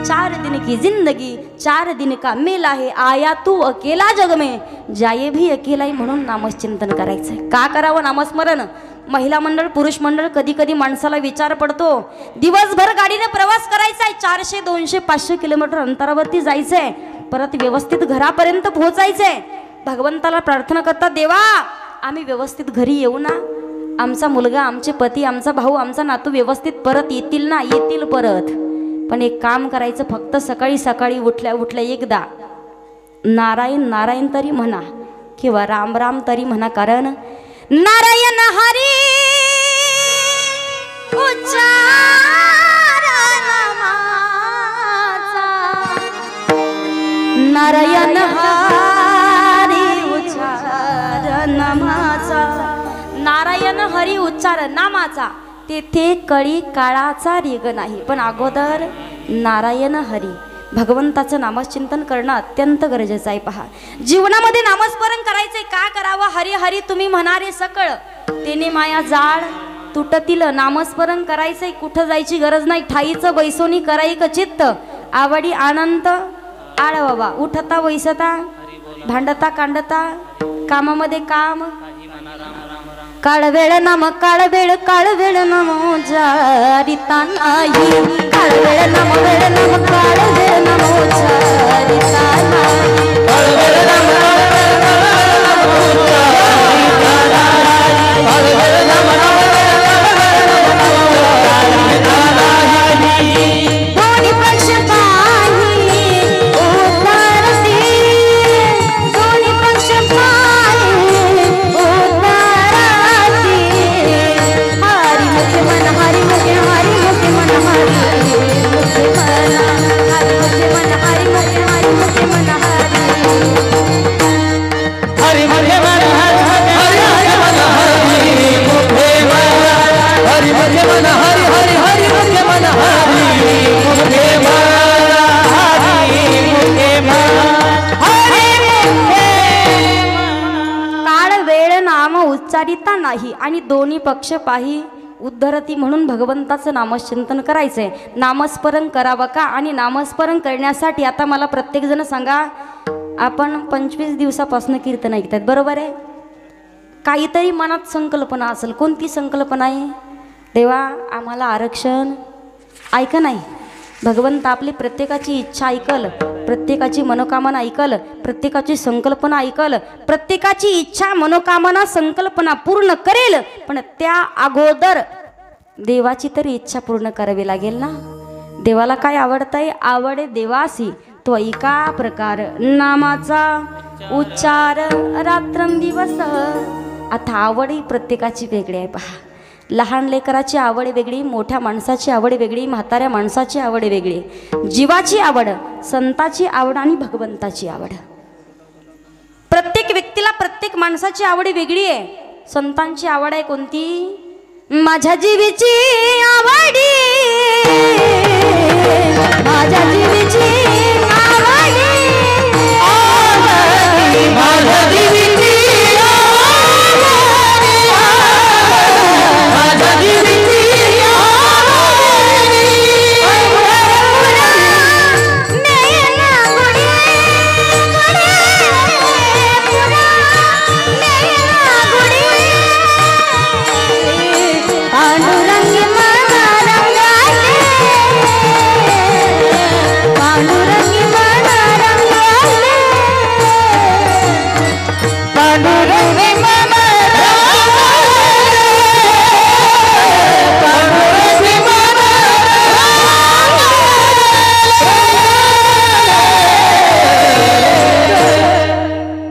4 दिन की जिंदगी 4 दिन का मेला है. आया तू अकेला जग में, जाये भी अकेला ही. म्हणून नामचिंतन करायचंय. का करावं नामस्मरण? महिला मंडळ, पुरुष मंडळ, कधी कधी माणसाला विचार पडतो. दिवसभर गाडीने प्रवास करायचाय, 400 200 500 किलोमीटर अंतरावरती जायचंय, परत व्यवस्थित घरापर्यंत पोहोचायचंय. भगवंताला प्रार्थना करतात, देवा आम्ही व्यवस्थित घरी येऊ ना, आमचा मुलगा, आमचे पती, आमचा भाऊ, आमचा नातू व्यवस्थित परत येतील ना? येतील परत. पण एक काम करायचं, फक्त सकाळी सकाळी उठल्या उठल्या एकदा नारायण नारायण तरी म्हणा किंवा राम राम तरी म्हणा. कारण नारायण हरी उच्चार नामाचा, नारायण हरी उच्चार नामाचा. नारायण हरी उच्चार नामाचा तेथे कळी काळाचा रेग नाही, पण अगोदर नारायण हरी भगवंताचं नामचिंतन करणं अत्यंत गरजेचं आहे. पहा, जीवनामध्ये नामस्मरण करायचंय. का करावं? हरी हरी तुम्ही म्हणारे सकळ, तेने माया जाळ तुटतील. नामस्मरण करायचंय, कुठं जायची गरज नाही. ठाईचं बैसोनी करायक चित्त, आवडी आनंद आळ बाबा. उठता बैसता, भांडता कांडता, कामामध्ये काम. काळवेळ नाम काळवेळ, काळवेळ नाम जारिता नाही. काळवेळ नाम वेळ नाम, काळवेळ नाम जारिता नाही. काळवेळ नाम दोन्ही पक्ष पाही उतारती, दोन्ही पक्ष पाही उतारती. हरी मुखे मन, हरी मुखे, हरी मुखे मन, हरी मुखे मन. नाही आणि दोन्ही पक्ष पाही उद्धरती म्हणून भगवंताचं नामचिंतन करायचंय. नामस्मरण करावं का? आणि नामस्मरण करण्यासाठी आता मला प्रत्येक जण सांगा, आपण 25 दिवसापासून कीर्तन ऐकतात बरोबर आहे. काहीतरी मनात संकल्पना असेल. कोणती संकल्पना आहे? देवा आम्हाला आरक्षण. ऐका नाही, भगवंत आपली प्रत्येकाची इच्छा ऐकल, प्रत्येकाची मनोकामना ऐकल, प्रत्येकाची संकल्पना ऐकल, प्रत्येकाची इच्छा मनोकामना संकल्पना पूर्ण करेल. पण त्या अगोदर देवाची तरी इच्छा पूर्ण करावी लागेल ना. देवाला काय आवडतंय? आवडे देवासी तो ऐका प्रकार नामाचा उच्चार रात्रंदिवस. आता आवड ही प्रत्येकाची वेगळी आहे. पहा, लहान लेकराची आवड वेगळी, मोठ्या माणसाची आवड वेगळी, म्हाताऱ्या माणसाची आवड वेगळी, जीवाची आवड, संताची आवड आणि भगवंताची आवड. प्रत्येक व्यक्तीला प्रत्येक माणसाची आवड वेगळी आहे. संतांची आवड आहे कोणती? माझ्या जीवीची आवडी, माझ्या जीवीची आवडी, माझ्या जीवीची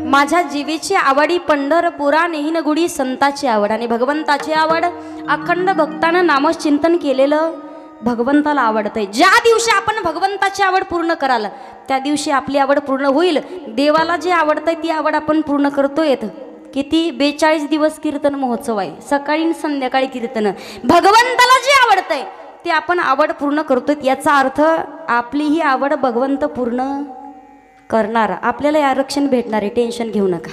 माझ्या जीवीची आवडी पंढरपुरा नेहीन गुडी. संताची आवड आणि भगवंताची आवड. अखंड भक्तानं नामचिंतन केलेलं भगवंताला आवडतंय. ज्या दिवशी आपण भगवंताची आवड पूर्ण कराल त्या दिवशी आपली आवड पूर्ण होईल. देवाला जे आवडतंय ती आवड आपण पूर्ण करतोय. किती 42 दिवस कीर्तन महोत्सव आहे, सकाळी संध्याकाळी कीर्तन. भगवंताला जे आवडतंय ते आपण आवड पूर्ण करतोय. याचा अर्थ आपली ही आवड भगवंत पूर्ण करणार. आपल्याला आरक्षण भेटणार आहे, टेन्शन घेऊ नका.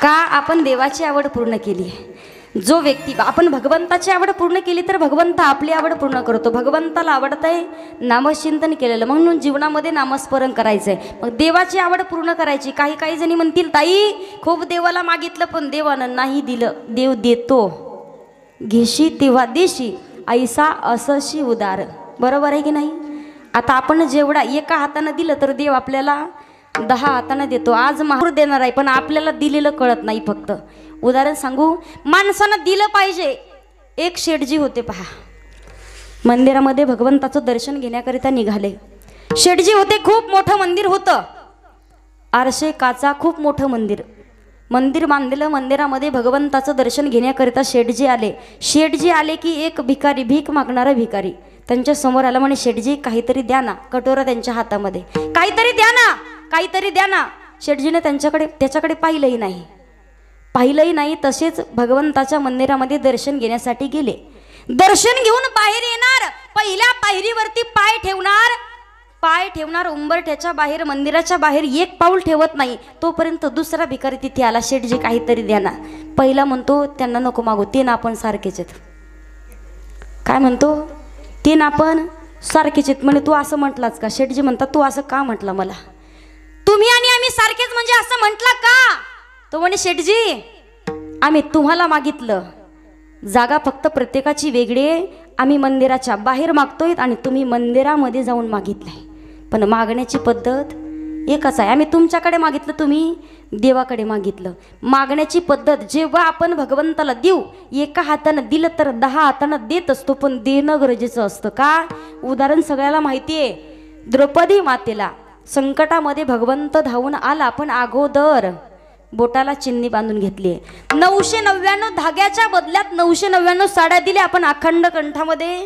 का? आपण देवाची आवड पूर्ण केली आहे. जो व्यक्ती आपण भगवंताची आवड पूर्ण केली तर भगवंत आपली आवड पूर्ण करतो. भगवंताला आवडतंय नामचिंतन केलेलं, म्हणून जीवनामध्ये नामस्मरण करायचंय. मग देवाची आवड पूर्ण करायची. काही जणी म्हणतील, ताई खूप देवाला मागितलं पण देवानं नाही दिलं. देव देतो, घेशी तेव्हा देशी, ऐसा असशी उदार. बरोबर आहे की नाही? आता आपण जेवढा एका हातानं दिलं तर देव आपल्याला 10 हातानं देतो. आज महापूर देणार आहे पण आपल्याला दिलेलं कळत नाही. फक्त उदाहरण सांगू, माणसानं दिलं पाहिजे. एक शेठजी होते पहा, मंदिरामध्ये भगवंताचं दर्शन घेण्याकरिता निघाले. शेठजी होते, खूप मोठं मंदिर होतं, आरशे काचा खूप मोठं मंदिर बांधलेलं. मंदिरामध्ये भगवंताचं दर्शन घेण्याकरिता शेठजी आले. शेठजी आले की एक भिकारी, भीक मागणारा भिकारी त्यांच्या समोर आला. म्हणे, शेठजी काहीतरी द्या ना. कटोरा त्यांच्या हातामध्ये, काहीतरी द्या ना, काहीतरी द्या ना. शेठजीने त्याच्याकडे पाहिलंही नाही. तसेच भगवंताच्या मंदिरामध्ये दर्शन घेण्यासाठी गेले. दर्शन घेऊन बाहेर येणार, पहिल्या पायरीवरती पाय ठेवणार, उंबरठ्याच्या बाहेर, मंदिराच्या बाहेर एक पाऊल ठेवत नाही. तोपर्यंत दुसरा भिकारी तिथे आला. शेठजी काहीतरी द्या ना. पहिला म्हणतो, त्यांना नको मागू, ते ना आपण सारखेच आहेत. काय म्हणतो? ते ना आपण सारखेच आहेत. म्हणे, तू असं म्हटलाच का? शेठजी म्हणतात, तू असं का म्हटलं मला? तुम्ही आणि आम्ही सारखेच म्हणजे असं म्हटलं का? तो म्हणे, शेठजी आम्ही तुम्हाला मागितलं, जागा फक्त प्रत्येकाची वेगळी आहे. आम्ही मंदिराच्या बाहेर मागतोय आणि तुम्ही मंदिरामध्ये जाऊन मागितलंय, पण मागण्याची पद्धत एकच आहे. आम्ही तुमच्याकडे मागितलं, तुम्ही देवाकडे मागितलं. मागण्याची पद्धत जेव्हा आपण भगवंताला देऊ, एका हातानं दिलं तर 10 हातानं देत असतो, पण देणं गरजेचं असतं. का? उदाहरण सगळ्याला माहिती आहे. द्रौपदी मातेला संकटामध्ये भगवंत धावून आला, पण अगोदर बोटाला चिन्नी बांधून घेतली. 999 धाग्याच्या बदल्यात 999 साड्या दिल्या. आपण अखंड कंठामध्ये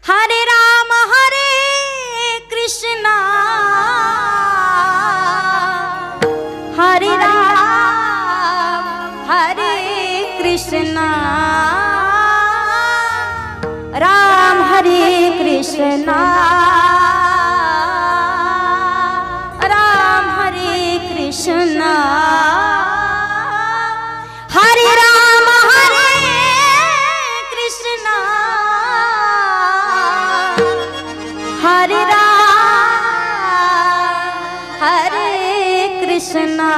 हरे राम हरे कृष्णा हरे राम हरे कृष्णा राम हरे कृष्णा राम हरे कृष्णा हरे राम हरे कृष्णा।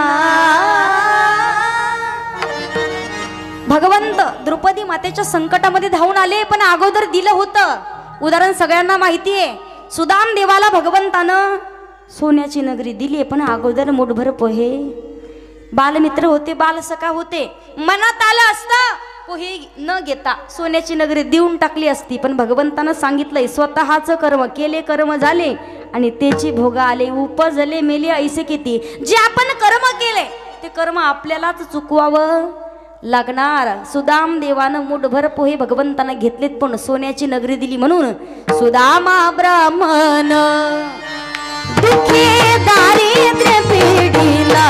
भगवंत द्रौपदी मातेच्या संकटामध्ये धावून आले, पण अगोदर दिलं होतं उदाहरण सगळ्यांना माहिती आहे। सुदाम देवाला भगवंतानं सोन्याची नगरी दिली, पण अगोदर मुठभर पोहे, बालमित्र होते, बालसखा होते, मनात आलं असतं पोहे न घेता सोन्याची नगरी देऊन टाकली असती, पण भगवंतानं सांगितलंय स्वतःच कर्म केले, कर्म झाले आणि त्याची भोग आले, उपजले मेले ऐसे किती। जे आपण कर्म केले ते कर्म आपल्यालाच चुकवावं लागणार। सुदाम देवानं मुठभर पोहे भगवंतानं घेतलेत, पण सोन्याची नगरी दिली म्हणून सुदामा ब्राह्मण दुःखी दारिद्र्य पिढीला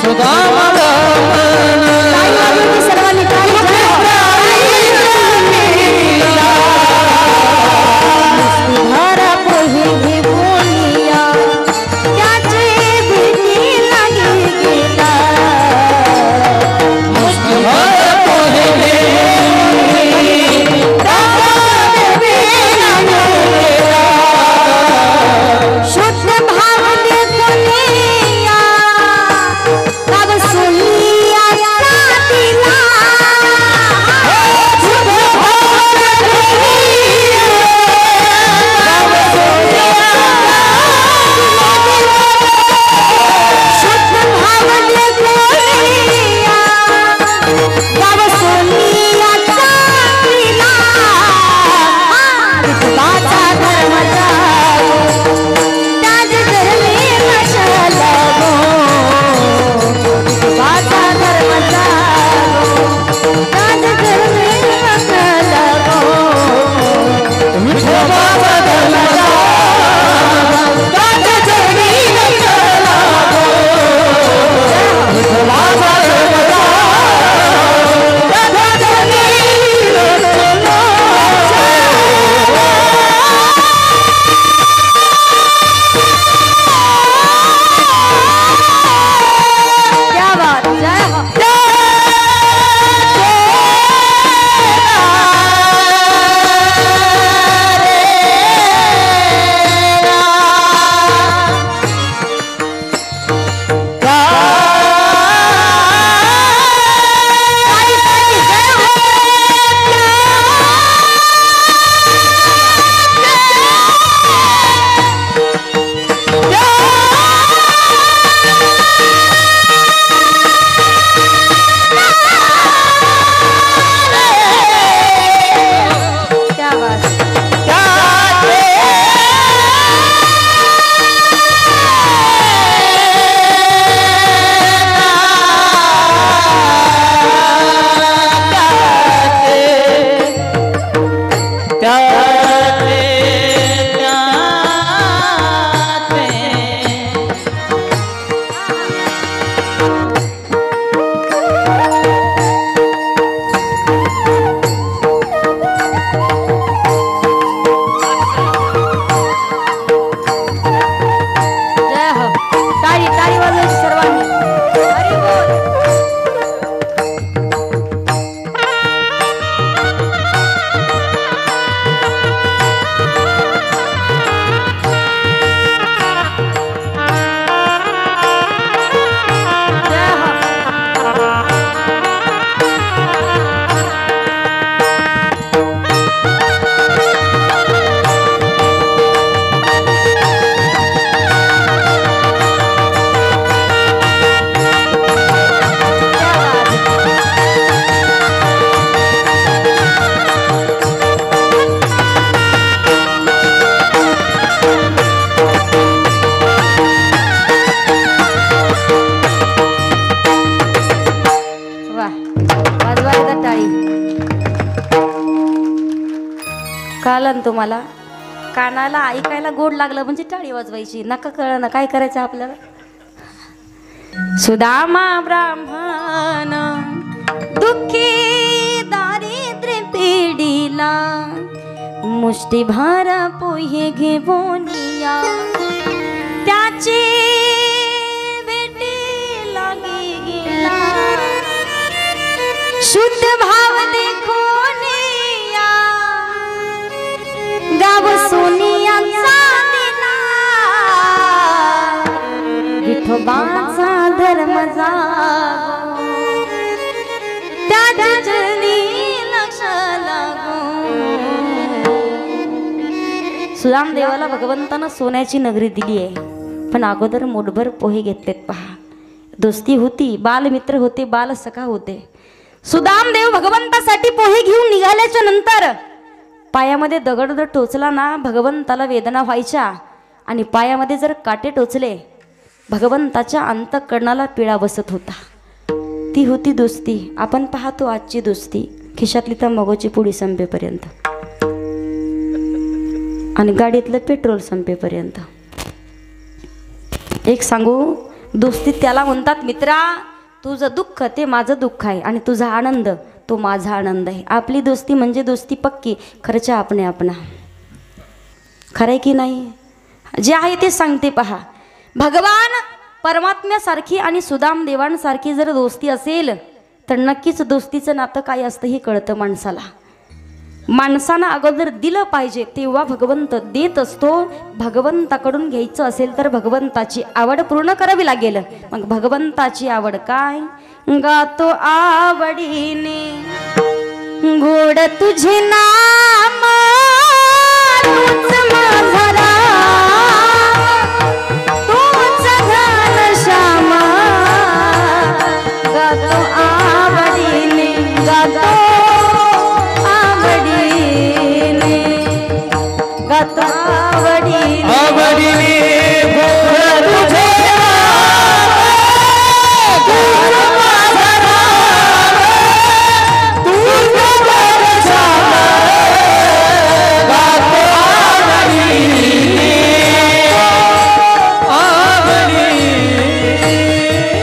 सुदामा सर्वांनी मुठभर पोहे घेऊनिया त्याचे भेटीला गेला। शुद्ध भाव देखुनिया तब सुनिया दिला। शुद्ध भाव देखुनिया तब सुनिया, शुद्ध भाव देखुनिया तब सुनिया दिला। विठोबाचा धर्म जागो त्याज धरले मशाल गो, विठोबाचा धर्म जागो त्याज धरले मशाल गो, विठोबाचा धर्म जागो त्याज धरले मशाल गो, विठोबाचा धर्म जागो त्याज धरले मशाल गो। क्या बात, जय हो। क्या बात, जय हो। टाळी टाळी वाजवायची सर्वांनी। हरी बोल। जय हो। क्या बात, वाह, वाजवा एकदा टाळी। कळलं ना तुम्हाला? कानाला ऐकायला गोड लागलं म्हणजे टाळी वाजवायची, नका कळलं ना काय करायचं आपल्याला। सुदामा ब्राह्मण दुःखी दारिद्र्य पिढीला मुष्टीभर पोहे घेऊनिया त्याची भेटी लागी गेला। शुद्ध भाव देखुनिया विठोबाचा धर्म जागो त्याच्या चरणी लक्ष लागो. सुदाम देवाला भगवंतानं सोन्याची नगरी दिली आहे, पण अगोदर मोठभर पोहे घेतलेत. पहा, दोस्ती होती, बालमित्र होते, बाल सखा होते. सुदाम देव भगवंतासाठी पोहे घेऊन निघाल्याच्या नंतर पायामध्ये दगड जर टोचला ना, भगवंताला वेदना व्हायच्या. आणि पायामध्ये जर काटे टोचले, भगवंताच्या अंतःकरणाला पिळा बसत होता. ती होती दोस्ती. आपण पाहतो आजची दोस्ती, खिशातली तर मगोची पुडी संपेपर्यंत आणि गाडीतलं पेट्रोल संपेपर्यंत. एक सांगू, दोस्ती त्याला म्हणतात, मित्रा तुझं दुःख ते माझं दुःख आहे आणि तुझा आनंद तो माझा आनंद आहे. आपली दोस्ती म्हणजे दोस्ती पक्की, खर्चा आपणे आपणा. खरंय की नाही? जे आहे ते सांगते. पहा, भगवान परमात्म्यासारखी आणि सुदाम देवांसारखी जर दोस्ती असेल तर नक्कीच दोस्तीचं नातं काय असतं हे कळतं माणसाला. माणसानं अगोदर दिलं पाहिजे, तेव्हा भगवंत देत असतो. भगवंताकडून घ्यायचं असेल तर भगवंताची आवड पूर्ण करावी लागेल. मग भगवंताची आवड काय? गातो आवडीने गोड तुझे नाम, तूच माझा राम, तूच घनश्याम. गातो आवडीने, गातो आवडीने, गातो आवडीने, आवडीने गोड तुझे नाम, तूच माझा राम, तूच घनश्याम. गातो आवडीने, आवडीने.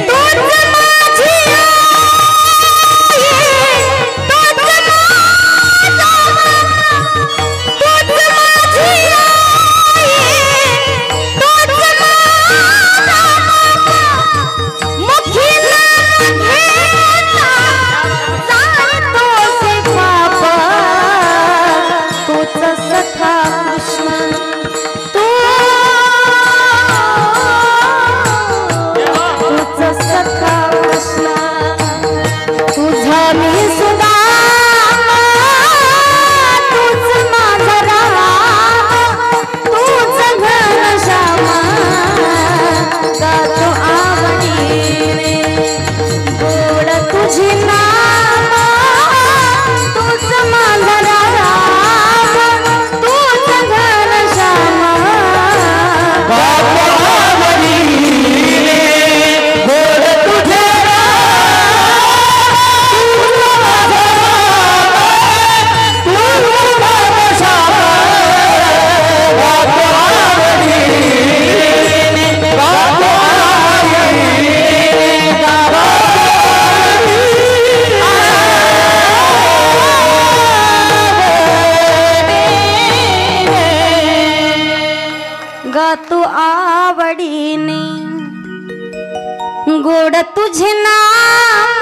तूच माझी आई, तूच माझा तूच माझी आई, तूच माझा मुखी नाम घेता जाणतोस पाप. तूच सखा कृष्ण, तूच सखा कृष्ण, तुझा मी सुदाम, तूच माझा राम, तूच घनश्याम. गातो आवडीने गोड तुझे नाम, तूच माझा राम, तूच घनश्याम. गातो आवडीने गोड तुझे गातो आवडीने गोड तुझे नाम,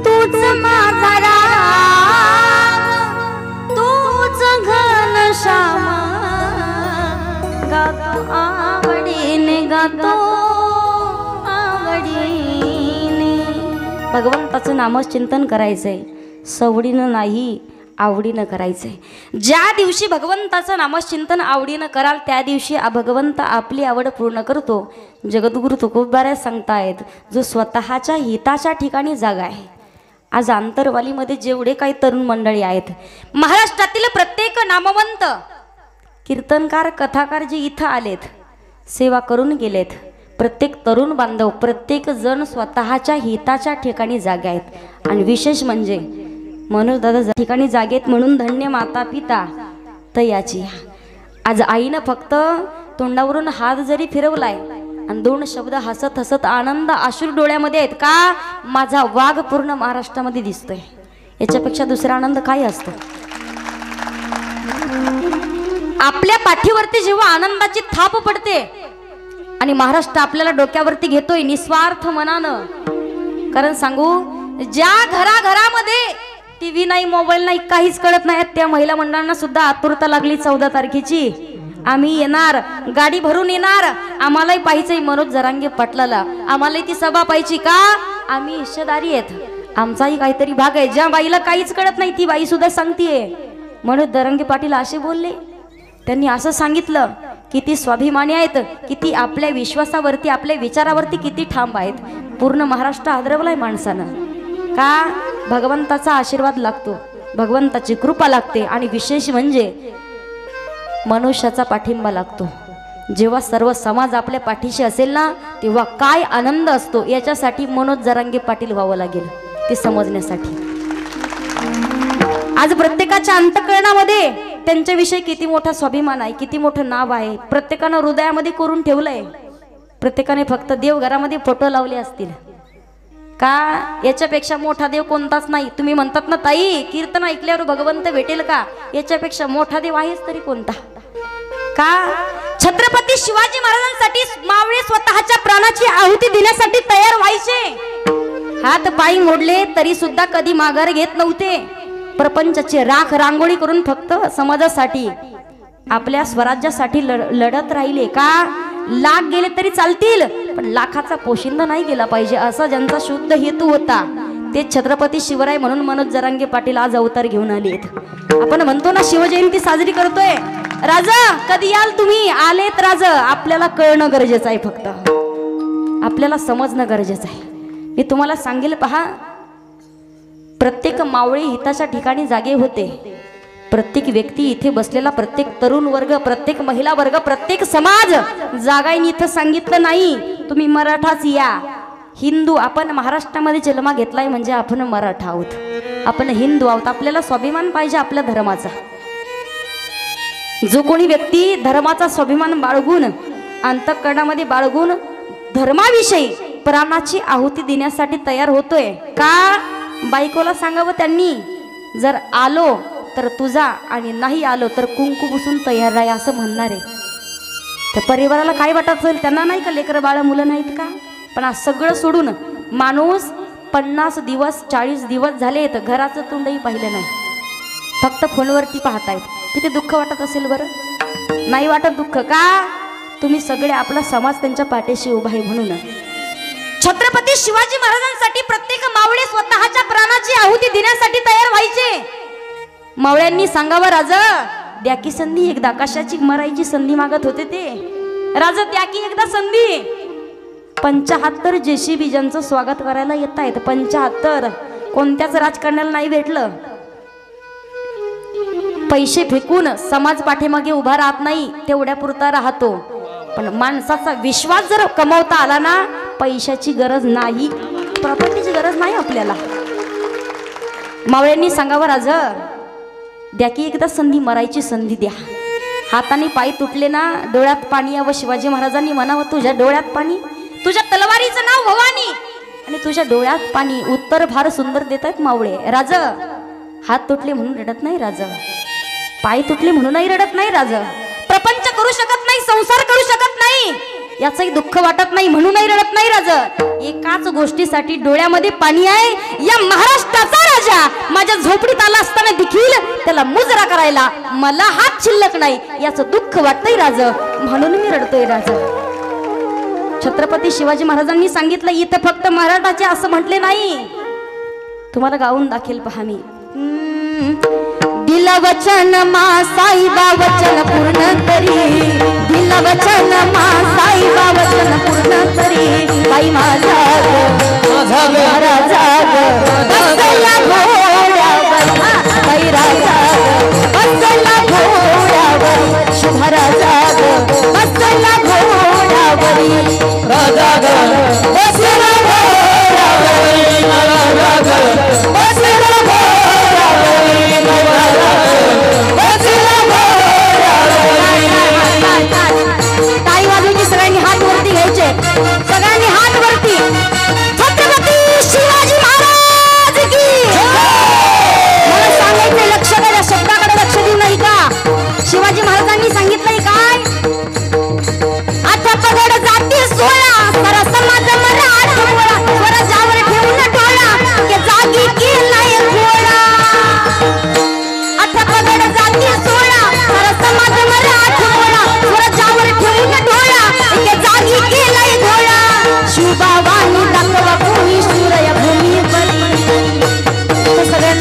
तूच माझा राम, तूच घनश्याम. गातो आवडीने, गातो आवडीने. भगवंताचं नामचिंतन करायचंय, सवडीनं नाही आवडीनं करायचंय. ज्या दिवशी भगवंताचं नामचिंतन आवडीनं कराल त्या दिवशी भगवंत आपली आवड पूर्ण करतो. जगद्गुरु तुकोबाराय सांगतायत, जो स्वतःच्या हिताच्या ठिकाणी जागा आहे. आज आंतरवालीमध्ये जेवढे काही तरुण मंडळी आहेत, महाराष्ट्रातील प्रत्येक नामवंत कीर्तनकार कथाकार जे इथं आलेत, सेवा करून गेलेत, प्रत्येक तरुण बांधव प्रत्येक जण स्वतःच्या हिताच्या ठिकाणी जागे आहेत. आणि विशेष म्हणजे मनोज दादा ठिकाणी जागेत म्हणून धन्य माता पिता तयाची. आज आईनं फक्त तोंडावरून हात जरी फिरवलाय आणि दोन शब्द हसत हसत आनंद अश्रू डोळ्यामध्ये आहेत का, माझा वाघ पूर्ण महाराष्ट्रामध्ये दिसतोय. याच्यापेक्षा दुसरा आनंद काय असतो? आपल्या पाठीवरती जेव्हा आनंदाची थाप पडते आणि महाराष्ट्र आपल्याला डोक्यावरती घेतोय निस्वार्थ मनानं. कारण सांगू, ज्या घराघरामध्ये टीव्ही नाही, मोबाईल नाही, काहीच कळत नाही, त्या महिला मंडळांना सुद्धा आतुरता लागली 14 तारखेची. आम्ही येणार, गाडी भरून येणार, आम्हालाही पाहिजे मनोज जरांगे पाटलाला, आम्हालाही ती सभा पाहिजे का? आम्ही हिस्सेदारी आहेत, आमचाही काहीतरी भाग आहे. ज्या बाईला काहीच कळत नाही ती बाई सुद्धा सांगतेय. मनोज जरांगे पाटील असे बोलले. त्यांनी असं सांगितलं किती स्वाभिमानी आहेत, किती आपल्या विश्वासावरती आपल्या विचारावरती किती ठाम आहेत. पूर्ण महाराष्ट्र आदरवलाय माणसानं. का? भगवंताचा आशीर्वाद लागतो, भगवंताची कृपा लागते आणि विशेष म्हणजे मनुष्याचा पाठिंबा लागतो. जेव्हा सर्व समाज आपल्या पाठीशी असेल ना तेव्हा काय आनंद असतो. याच्यासाठी मनोज जरांगे पाटील व्हावं लागेल ते समजण्यासाठी. आज प्रत्येकाच्या अंतःकरणामध्ये त्यांच्याविषयी किती मोठा स्वाभिमान आहे, किती मोठं नाव आहे. प्रत्येकानं हृदयामध्ये करून ठेवलंय. प्रत्येकाने फक्त देवघरामध्ये फोटो लावले असतील का? याच्यापेक्षा मोठा देव कोणताच नाही. तुम्ही म्हणतात ना ताई कीर्तन ऐकल्यावर भगवंत भेटेल का? याच्यापेक्षा मोठा देव आहेच तरी कोणता? का? छत्रपती शिवाजी महाराजांसाठी मावळे स्वतःच्या प्राणाची आहुती देण्यासाठी तयार व्हायचे. हात पाय मोडले तरी सुद्धा कधी माघार घेत नव्हते. प्रपंचाची राख रांगोळी करून फक्त समाजासाठी आपल्या स्वराज्यासाठी लढत राहिले. का? लाख गेले तरी चालतील पण लाखाचा पोशिंदा नाही गेला पाहिजे असा ज्यांचा शुद्ध हेतू होता ते छत्रपती शिवराय म्हणून मनोज जरांगे पाटील आज अवतार घेऊन आलेत. आपण म्हणतो ना शिवजयंती साजरी करतोय. राजा कधी याल तुम्ही? आलेत राजा. आपल्याला कळणं गरजेचं आहे, फक्त आपल्याला समजणं गरजेचं आहे. मी तुम्हाला सांगेल पहा, प्रत्येक मावळे हिताच्या ठिकाणी जागे होते. प्रत्येक व्यक्ती इथे बसलेला, प्रत्येक तरुण वर्ग, प्रत्येक महिला वर्ग, प्रत्येक समाज जागाईने इथं सांगितलं नाही तुम्ही मराठाच या. हिंदू आपण महाराष्ट्रामध्ये जन्म घेतलाय म्हणजे आपण मराठा आहोत, आपण हिंदू आहोत. आपल्याला स्वाभिमान पाहिजे आपल्या धर्माचा. जो कोणी व्यक्ती धर्माचा स्वाभिमान बाळगून अंतःकरणामध्ये बाळगून धर्माविषयी प्राणाची आहुती देण्यासाठी तयार होतोय का? बायकोला सांगावं त्यांनी, जर आलो तर तुझा आणि नाही आलो तर कुंकू पुसून तयार राहा असं म्हणणार आहे. त्या परिवाराला काय वाटत असेल? त्यांना नाही का लेकरं बाळ मुलं नाहीत का? पण आज सगळं सोडून माणूस 50 दिवस 40 दिवस झाले तर घराचं तोंडही पाहिलं नाही, फक्त फोनवरती पाहतायत. किती दुःख वाटत असेल बरं? नाही वाटत दुःख का? तुम्ही सगळे आपला समाज त्यांच्या पाठीशी उभा आहे म्हणून. छत्रपती शिवाजी महाराजांसाठी प्रत्येक मावळे स्वतःच्या प्राणाची आहुती देण्यासाठी तयार व्हायचे. मावळ्यांनी सांगावं राजा द्या की संधी एकदा. कशाची? मरायची संधी मागत होते ते. राजा द्या की एकदा संधी. 75 जेसीबी ज्यांचं स्वागत करायला येत आहेत, 75 कोणत्याच राजकारण्याला नाही भेटलं. पैसे फेकून समाज पाठीमागे उभा राहत नाही, तेवढ्या पुरता राहतो. पण माणसाचा विश्वास जर कमवता आला ना, पैशाची गरज नाही, प्रॉपर्टीची गरज नाही आपल्याला. मावळ्यांनी सांगावं राजा द्या की एकदा संधी, मरायची संधी द्या. हाताने पाय तुटले ना डोळ्यात पाणी यावं. शिवाजी महाराजांनी म्हणावं तुझ्या डोळ्यात पाणी, तुझ्या तलवारीचं नाव भवानी आणि तुझ्या डोळ्यात पाणी. उत्तर फार सुंदर देतात मावळे. राजा हात तुटले म्हणून रडत नाही राजा, पाय तुटले म्हणूनही रडत नाही राजा. प्रपंच करू शकत नाही, संसार करू शकत नाही याचंही दुःख वाटत नाही म्हणूनही रडत नाही राजा. एकाच गोष्टीसाठी डोळ्यामध्ये पाणी आहे. या महाराष्ट्राचा राजा माझ्या झोपडीत आला असताना देखील त्याला मुजरा करायला मला हात शिल्लक नाही याचं दुःख वाटतंय राजा, म्हणून मी रडतोय राजा. छत्रपती शिवाजी महाराजांनी सांगितलं इथं फक्त मराठाचे असं म्हटले नाही. तुम्हाला गाऊन दाखेल पहा मी. दिल वचन मा साईबा वचन पूर्ण करी, दिल वचन मा साईबा वचन पूर्ण करी. बाई माझा राजा बसला घोड्यावर, बाई राजा बसला घोड्यावर, शुभ राजा बसला घोड्यावरी. राजा बसला घोड्यावरी, राजा बसला टाळी वाजवायची, सगळ्यांनी हात वरती घ्यायचे, सगळ्यांनी हात वरती. छत्रपती शिवाजी महाराज की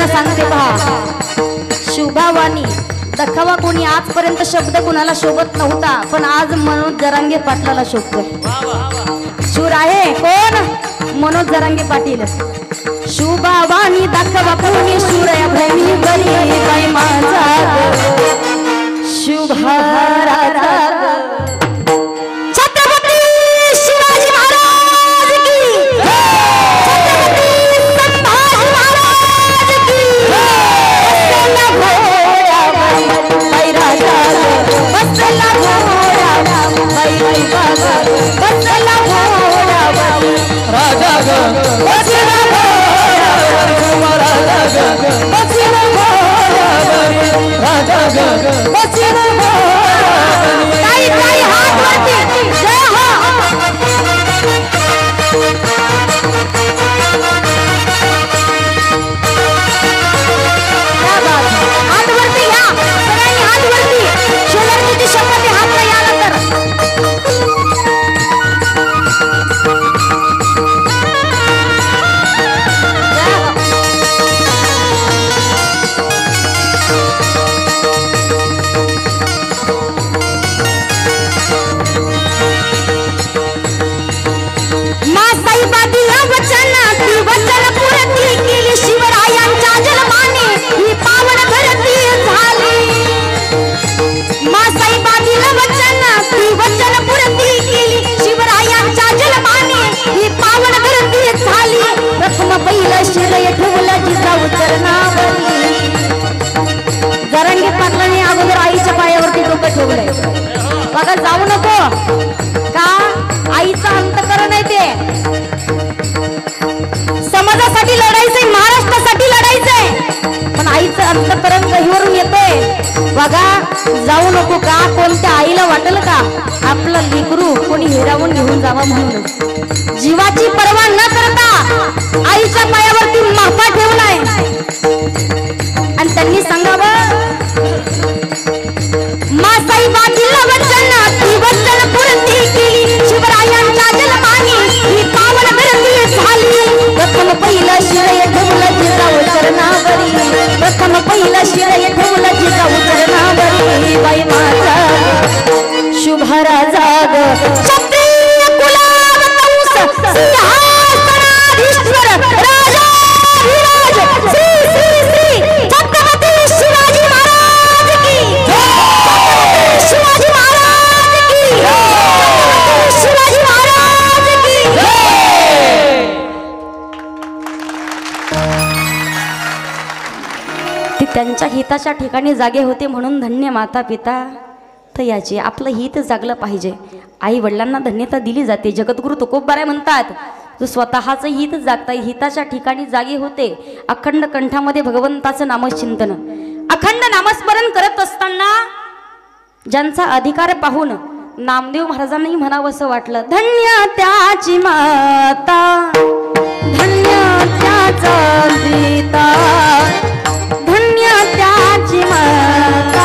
सगळ्यांना सांगते पहा, शुभावानी दखावा कोणी आजपर्यंत शब्द कुणाला शोभत नव्हता, पण आज मनोज जरांगे पाटलाला शोभतोय. शूर आहे कोण? मनोज जरांगे पाटील. शुभावानी दाखवा कोणी शूर भैमी बरी बाई माझा शुभा राजा. छत्रपती शिवाजी महाराज की, छत्रपती संभाजी महाराज की. बसला घोडा बाई राजा, बसला घोडा बाई बाबा, बसला घोडा राजा ग बसला घोडा राजा ग बसला घोडा राजा ग बसला ताई ताई हात वरती. जय हो. क्या बात है. हात वरती घ्या सगळ्यांनी, हात वरती. शिवरात्रीची शपथ हात नाही आला तर. जरांगे पाटलाने अगोदर आईच्या पायावरती डोकं ठेवलंय. बघा जाऊ नको का, आईचं अंतकरण आहे ते. समाजासाठी लढायचंय, महाराष्ट्रासाठी लढायचंय, पण आईचं अंतकरण गहीवरून येतंय. बघा जाऊ नको का, कोणत्या आईला वाटेल का आपलं लेकरू कोणी हिरावून घेऊन जावा म्हणून. जीवाची पर्वा न करता आईच्या पायावरती माथा ठेवलाय. आणि त्यांनी सांगावं, मासाई बाजीला वचन ती वचन पूर्ती केली. शिवरायांच्या जन्माने ही पावन धरती झाली. प्रथम पहिलं शिरय ठेवलं जिजाऊ चरणावरी, प्रथम पहिलं शिरय ठेवलं जिजाऊ चरणावरी बाई माझा शुभा राजा ग. क्षत्रिय कुलावतंस सिंहासनाधीश्वर राजा विराज श्री श्री श्री छत्रपती शिवाजी महाराज की, छत्रपती शिवाजी महाराज की, छत्रपती शिवाजी महाराज की. ती त्यांच्या हिताच्या ठिकाणी जागे होते म्हणून धन्य माता पिता तर याची. आपलं हित जागलं पाहिजे. आई वडिलांना धन्यता दिली जाते. जगद्गुरु तुकोबाराय म्हणतात, जो स्वतःचं हित जागताय, हिताच्या ठिकाणी जागे होते. अखंड कंठामध्ये भगवंताचं नामचिंतन, अखंड नामस्मरण करत असताना ज्यांचा अधिकार पाहून नामदेव महाराजांनाही म्हणावं असं वाटलं, धन्य त्याची माता, धन्य त्याचा पिता, धन्य त्याची माता,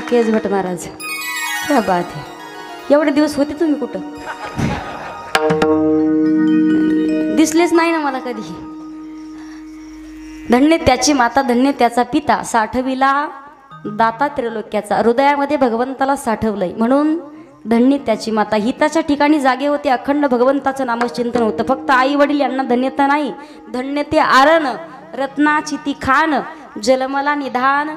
केस भट महाराज, क्या बात है. एवढे दिवस होते तुम्ही कुठं? दिसलेच नाही ना मला कधी. धन्य त्याची माता, धन्य त्याचा पिता, साठविला दाता त्रिलोक्याचा. हृदयामध्ये भगवंताला साठवलंय म्हणून धन्य त्याची माता. हिताच्या ठिकाणी जागे होते, अखंड भगवंताचं नामचिंतन होतं. फक्त आई वडील यांना धन्यता नाही, धन्य ते आरण रत्नाची ती खान, जलमला निधान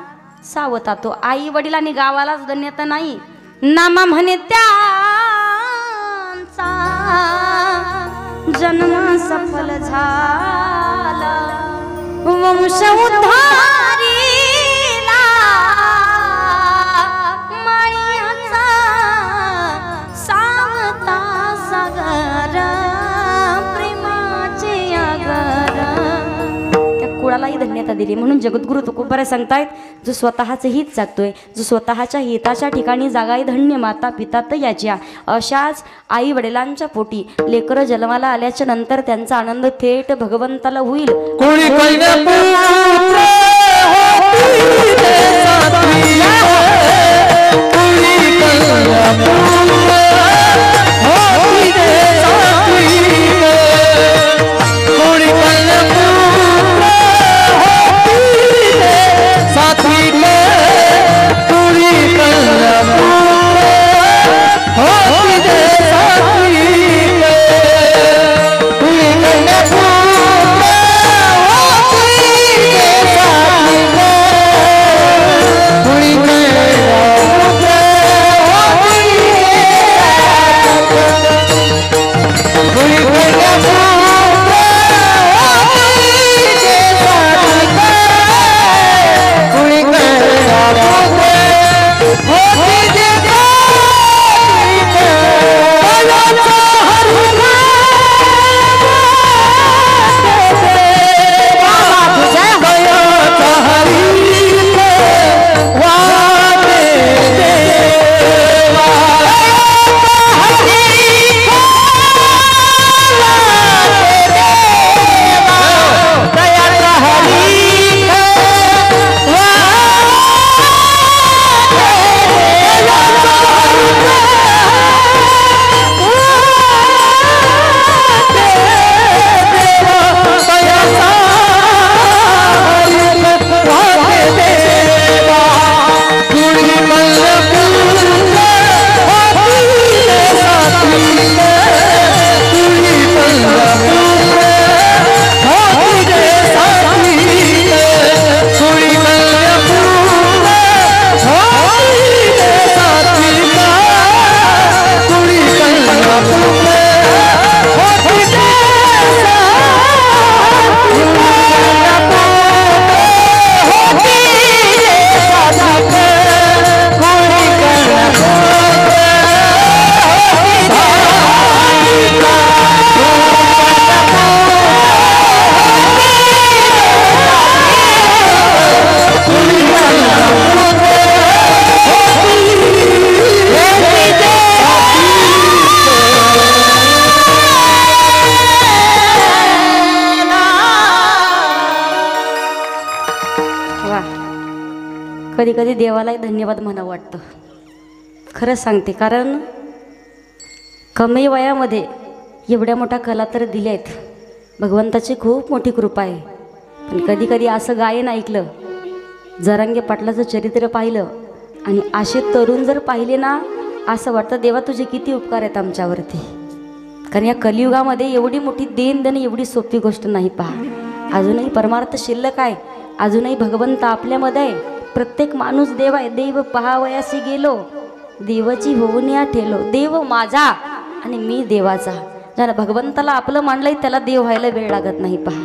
सावता तो. आई वडील आणि गावालाच धन्यता नाही, नामा म्हणे त्यांचा जन्म सफल झाला, वंश उद्धारीला माळ्याचा सावता सागर प्रेमाचे आगर. त्या कुळालाही धन्यता दिली. म्हणून जगद्गुरु तुकोबाराय सांगतायत, जो स्वतःचं हित जगतोय, जो स्वतःच्या हिताच्या ठिकाणी जागाय धन्य माता पिता तर याच्या. अशाच आई वडिलांच्या पोटी लेकरं जन्माला आल्याच्या नंतर त्यांचा आनंद थेट भगवंताला होईल. कोणी कन्यापुत्र होती रे साध्वी, कोणी कन्यापुत्र होती रे साध्वी, कोणी कन्यापुत्र होती रे साध्वी, कोणी कन्यापुत्र होती रे साध्वी, कोणी कन्यापुत्र कधी कधी देवालाही धन्यवाद म्हणावं वाटतं. खरंच सांगते, कारण कमी वयामध्ये एवढ्या मोठ्या कला तर दिल्या आहेत. भगवंताची खूप मोठी कृपा आहे. पण कधी कधी असं गायन ऐकलं, जरांगे पाटलाचं चरित्र पाहिलं आणि असे तरुण जर पाहिले ना, असं वाटतं देवा तुझे किती उपकार आहेत आमच्यावरती. कारण या कलियुगामध्ये एवढी मोठी देण देणं एवढी सोपी गोष्ट नाही. पहा, अजूनही परमार्थ शिल्लक आहे, अजूनही भगवंत आपल्यामध्ये आहे. प्रत्येक माणूस देव आहे. देव पहावयासी गेलो, देवाची होऊन या ठेलो. देव माझा आणि मी देवाचा. ज्याला भगवंताला आपलं मानलंय त्याला देव व्हायला वेळ लागत नाही. पहा,